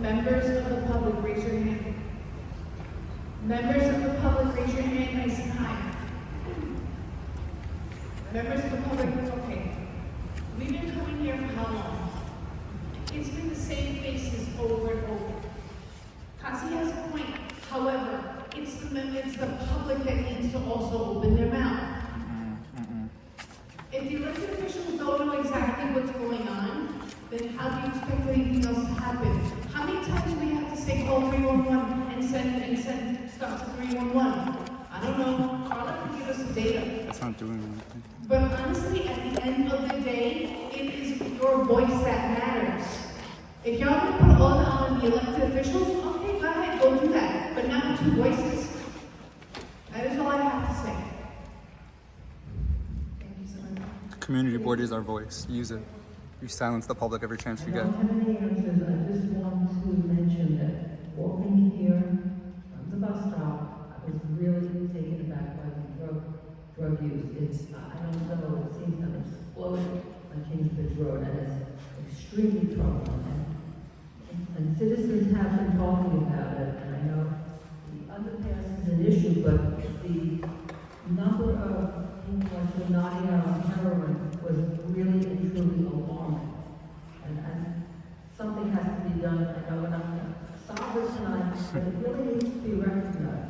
S7: Members of the public, raise your hand. Members of the public, raise your hand nice and high. Members of the public, okay. We've been coming been here for how long? It's been the same faces over and over. Kasi has a point. However, it's the public that needs to also open their mouth. If the elected officials don't know exactly what's going on, then how do you expect anything else to happen? How many times do we have to say call 311 and send stuff to 311? I don't know. Carla can give us the data.
S9: That's not doing anything.
S7: But honestly, at the end of the day, it is your voice that matters. If y'all can put all on the elected officials, okay, go ahead, go do that. But not two voices. That is all I have to say. Thank you so much.
S9: Community board is our voice. Use it. You silence the public every chance you get.
S12: I don't have any answers. I just want to mention that walking here from the bus stop, I was really taken aback by the drug use. I don't know, it seems to have exploded on Kingsbridge Road, and it's extremely troubling. And citizens have been talking about it, and I know the underpass is an issue, but the number of incarcerated nodding out on heroin was really and truly alarming. And something has to be done. I know we're not going to solve it tonight, but it really needs to be recognized.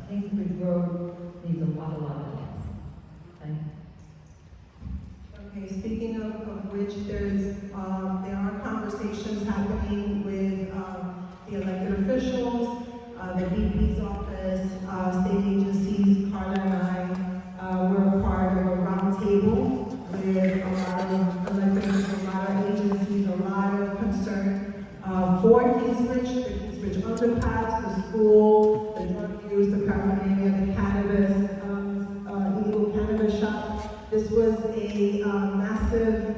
S12: Kingsbridge Road needs a lot of help. Thank you.
S2: Okay, speaking of which, there are conversations happening with the elected officials, the VP's office, state agencies. Carla and I were a part of a round table with a lot of elected officials, a lot of agencies, a lot of concern for Kingsbridge, the Kingsbridge underpass, the school, the drug use, the paraphernalia, the cannabis, illegal cannabis shop. This was a massive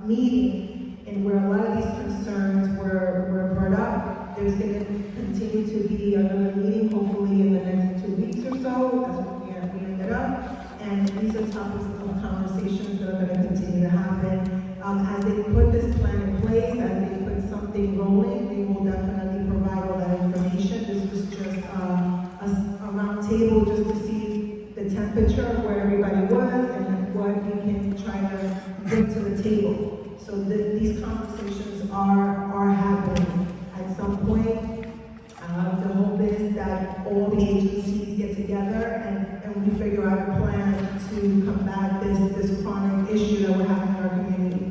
S2: meeting and where a lot of these concerns were brought up. There's going to continue to be another meeting, hopefully in the next 2 weeks or so. That's what we ended up. And these are topics of conversations that are going to continue to happen. As they put this plan in place, as they put something rolling, we will definitely provide all that information. This was just a round table just to see the temperature of where everybody was and what we can try to bring to the table. So these conversations are happening. At some point, the hope is that all the agencies get together and we figure out a plan to combat this chronic issue that we're having in our community.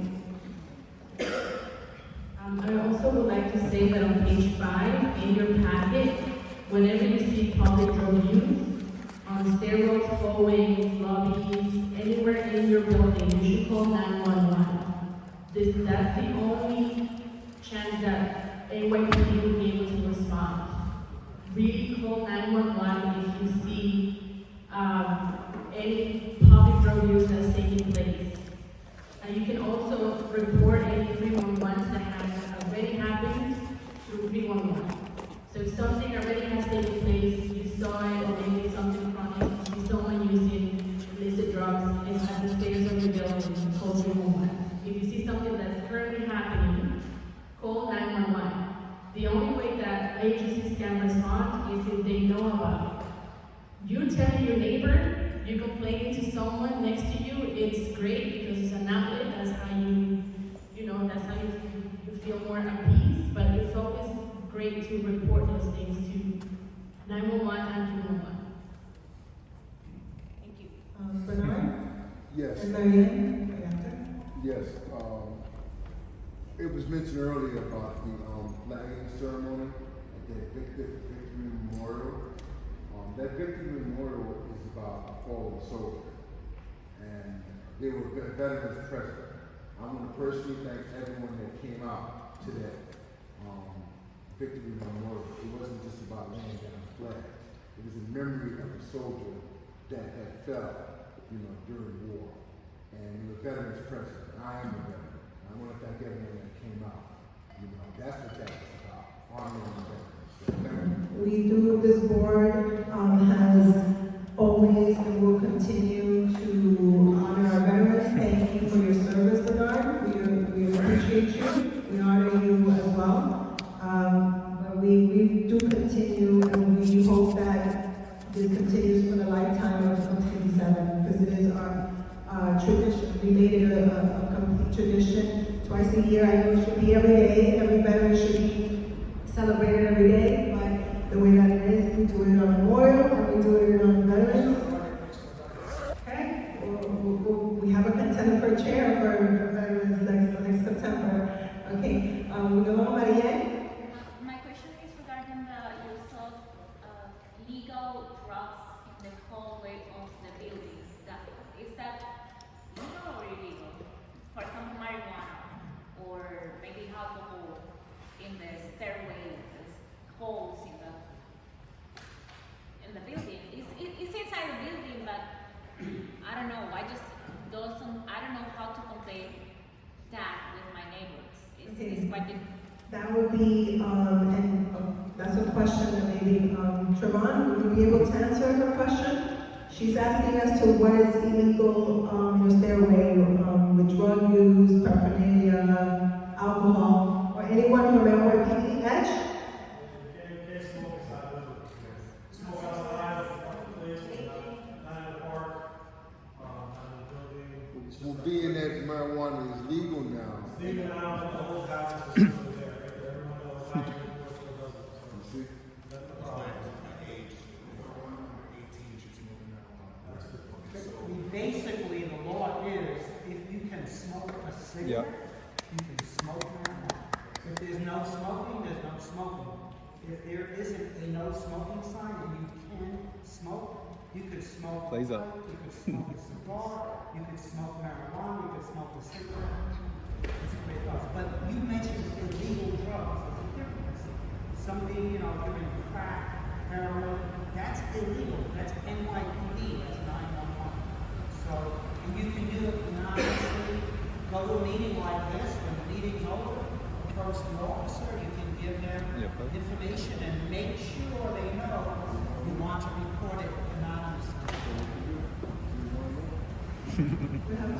S1: I also would like to say that on page 5 in your packet, whenever you see public drug use, on stairwells, hallways, lobbies, anywhere in your building, you should call 911. That's the only chance that NYPD will be able to respond. Really call 911 if you see any public drug use that's taking place. You can also report any 311s that have already happened through 311. So if something already has taken place, you saw it, or maybe it's something chronic, you see someone using illicit drugs, it's at the stairs of your building, call 311. If you see something that's currently happening, call 911. The only way that agencies can respond is if they know about it. You telling your neighbor, you're complaining to someone next to you, it's great because it's an outlet, that's how you feel more at peace, but it's always great to report those things to 911 and 211.
S13: Thank you.
S2: Bernard?
S10: Yes.
S2: And Marianne?
S10: Yes. It was mentioned earlier about the flagging ceremony at the Victory Memorial. That Victory Memorial is about a fallen soldier, and there were veterans present. I want to personally thank everyone that came out to that Victory Memorial. It wasn't just about laying down a flag. It was in memory of a soldier that had fell, during war. And there were veterans present. I am a veteran. I want to thank everyone that came out. That's what that was about. Honoring the veterans.
S2: We do, this board has always and will continue to honor our veterans. Thank you for your service, Bernard. We appreciate you. We honor you as well. But we do continue, and we hope that this continues for the lifetime of CD7, because it is our tradition. We made it a complete tradition. twice a year. I know it should be every day. Every veteran should be celebrated every day, but the way that it is, we do it on Memorial and we do it on Veterans. Okay, we have a contender for a chair for Veterans next September. Okay, we go on, Maria.
S4: My question is regarding the use of legal drugs in the hallway of the buildings. Is that legal or illegal? For example, marijuana, or maybe alcohol in the stairway, holes in the building. It's inside the building, but I don't know. I don't know how to convey that with my neighbors. It's quite difficult.
S2: That would be, that's a question that maybe, Trevon, would you be able to answer her question? She's asking us to what is illegal in your stairway with drug use, paraphernalia, alcohol, or anyone from NYPD Edge?
S10: Well, being that marijuana is legal now.
S16: Legal now, the whole house is still there. Everyone knows how to enforce what doesn't.
S10: See?
S16: That's the problem.
S5: Basically, the law is, if you can smoke a cigarette, you can smoke marijuana. If there's no smoking, there's no smoking. If there isn't a no smoking sign and you can smoke, you could smoke a pipe, you could smoke a cigar, you could smoke marijuana, you could smoke a cigarette. It's the way it goes. But you mentioned illegal drugs. There's a difference. Somebody, doing crack, heroin, that's illegal. That's NYPD, that's 911. So, and you can do it anonymously. Go to a meeting like this, when the meeting's over, approach the officer, you can give them information and make sure they know you want to report it anonymously.
S2: We have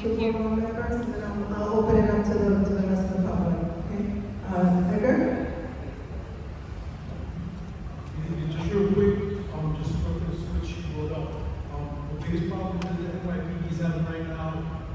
S2: two more members, and then I'll open it up to the rest of the public. Okay, Edgar.
S8: Just real quick, just to reference what she brought up. The biggest problem that the NYPD is having right now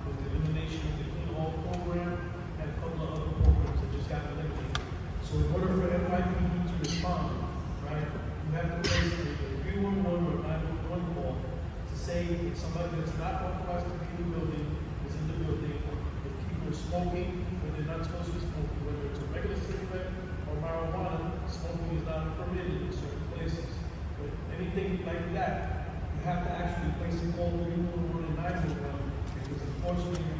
S8: with the elimination of the Clean Hall program and a couple of other programs that just got eliminated. So in order for NYPD to respond, right, you have to place a 311 or 911 call to say if somebody that's not authorized to be in the building is in the building, if people are smoking when they're not supposed to be smoking, whether it's a regular cigarette or marijuana, smoking is not permitted in certain places. But anything like that, you have to actually place a call to 311 and 911 because unfortunately you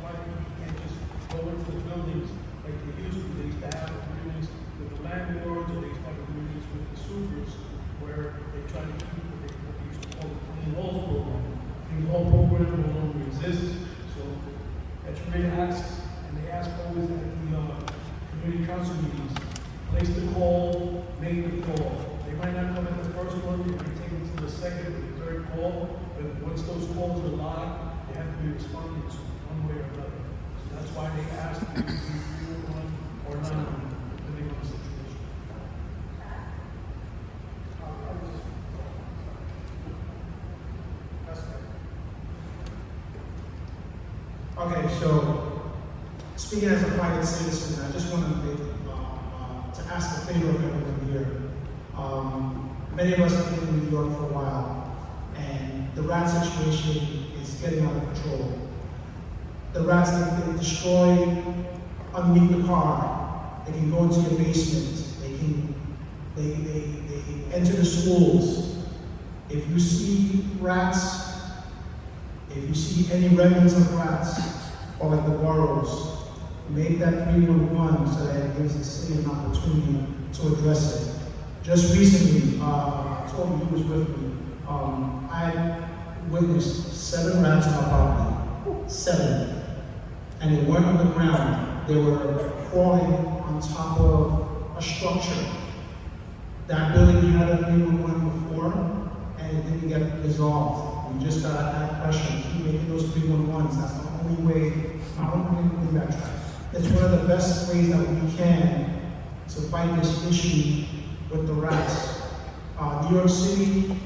S8: can't just go into the buildings like they used to. They used to have agreements with the landlords, or they used to have agreements with the supers where they try to keep what they used to call the Clean Halls program. Clean Hall program no longer exists, so that's really asks, and they ask always at the community council meetings, place the call, make the call. They might not come at the first one, they might take them to the second or the third call, but once those calls are live, they have to be responded to one way or another. So that's why they ask if you do 311 or 911, depending on the situation.
S22: Okay, so speaking as a private citizen, I just want to ask a favor of everyone here. Many of us have been in New York for a while, and the rat situation is getting out of control. The rats that they destroy underneath the car, they can go into your basement, they enter the schools. If you see rats, if you see any remnants of rats, or like the boroughs, make that 311 so that it gives the city an opportunity to address it. Just recently, Toby, who was with me, I witnessed 7 rats on our property. 7. And they weren't on the ground. They were crawling on top of a structure. That building had a 311 before, and it didn't get resolved. We just got to add pressure, keep making those 311s. That's the only way, not only we can backtrack. It's one of the best ways that we can to fight this issue with the rats. New York City,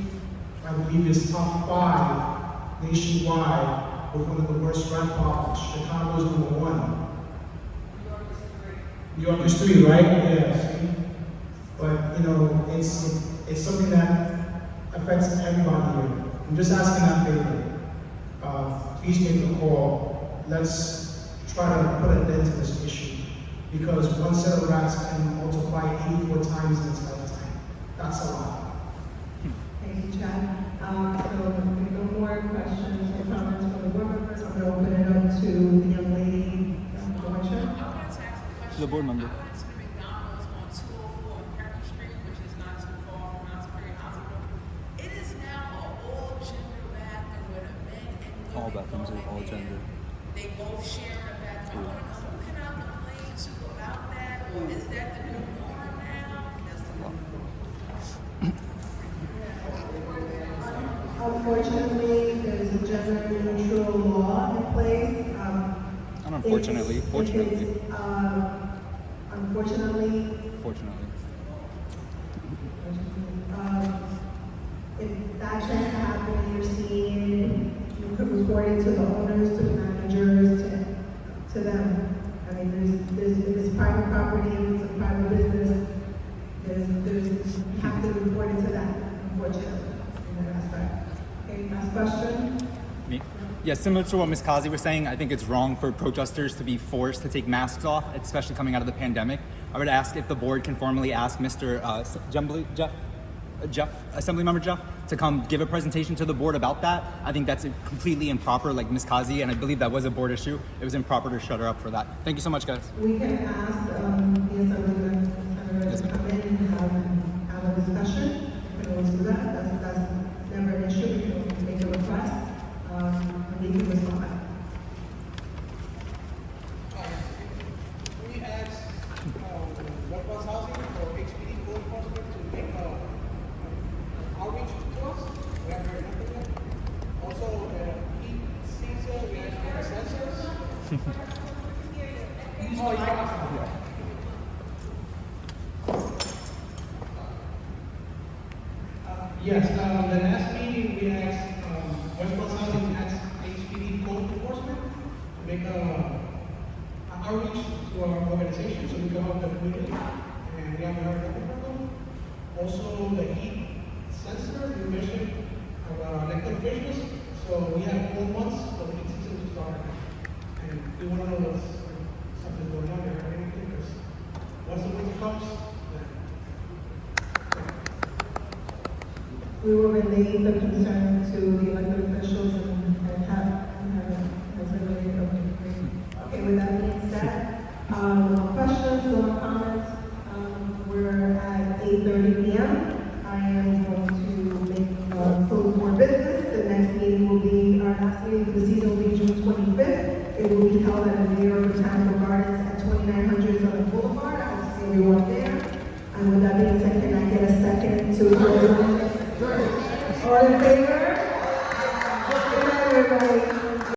S22: I believe, is top 5 nationwide with one of the worst rat problems. Chicago is number 1. You're on the street, right? Yeah, see? But, you know, it's something that affects everybody here. I'm just asking that favor. Please make a call. Let's try to put a dent to this issue. Because one set of rats can multiply 84 times in its lifetime. That's a lot.
S2: Thank you, Chad. So, if no more questions or comments from the board members, I'm going to open it up to the young lady, Georgia.
S9: To the board member. All bathrooms are all gender.
S17: They both share a bathroom. Can I complain to about that, or is that the new norm now?
S2: Unfortunately, there's a gender neutral law in place.
S9: And unfortunately, fortunately.
S2: Unfortunately.
S9: Fortunately.
S2: If that tends to happen, you're seeing, you could report it to the owners, to the managers, to them. I mean, if it's private property, if it's a private business, you have to report it to them, unfortunately, in that aspect. Okay, last question.
S9: Me? Yeah, similar to what Ms. Kazi was saying, I think it's wrong for protesters to be forced to take masks off, especially coming out of the pandemic. I would ask if the board can formally ask Mr. Assemblymember Jeff, to come give a presentation to the board about that. I think that's completely improper, like Ms. Kazi, and I believe that was a board issue. It was improper to shut her up for that. Thank you so much, guys.
S2: We can ask the Assemblyman to come in and have a discussion. We can always do that. That's never an issue. We can always make a request. And we can respond.
S5: We asked workforce housing for HPD code enforcement to make outreach to us. We haven't heard nothing yet. Also, heat sensor, we asked for the sensors. Oh, yeah. Yes, the last meeting we asked workforce housing asked HPD code enforcement to make outreach to our organization so we can help the community, and we haven't heard nothing from them. Also, the heat sensor, you mentioned elected officials, so we have 4 months for the heat system to start. And we want to know what's something's going on there or anything, because once the winter comes,
S2: We will relay the concern to the elected officials and have as a related. Okay, with that being said, no questions, no comments. We're at 8:30 p.m. I am going to make close more business. The next meeting will be, our last meeting for the season will be June 25th. It will be held at the New York Botanical Gardens at 2900 Southern Boulevard. I will see everyone there. And with that being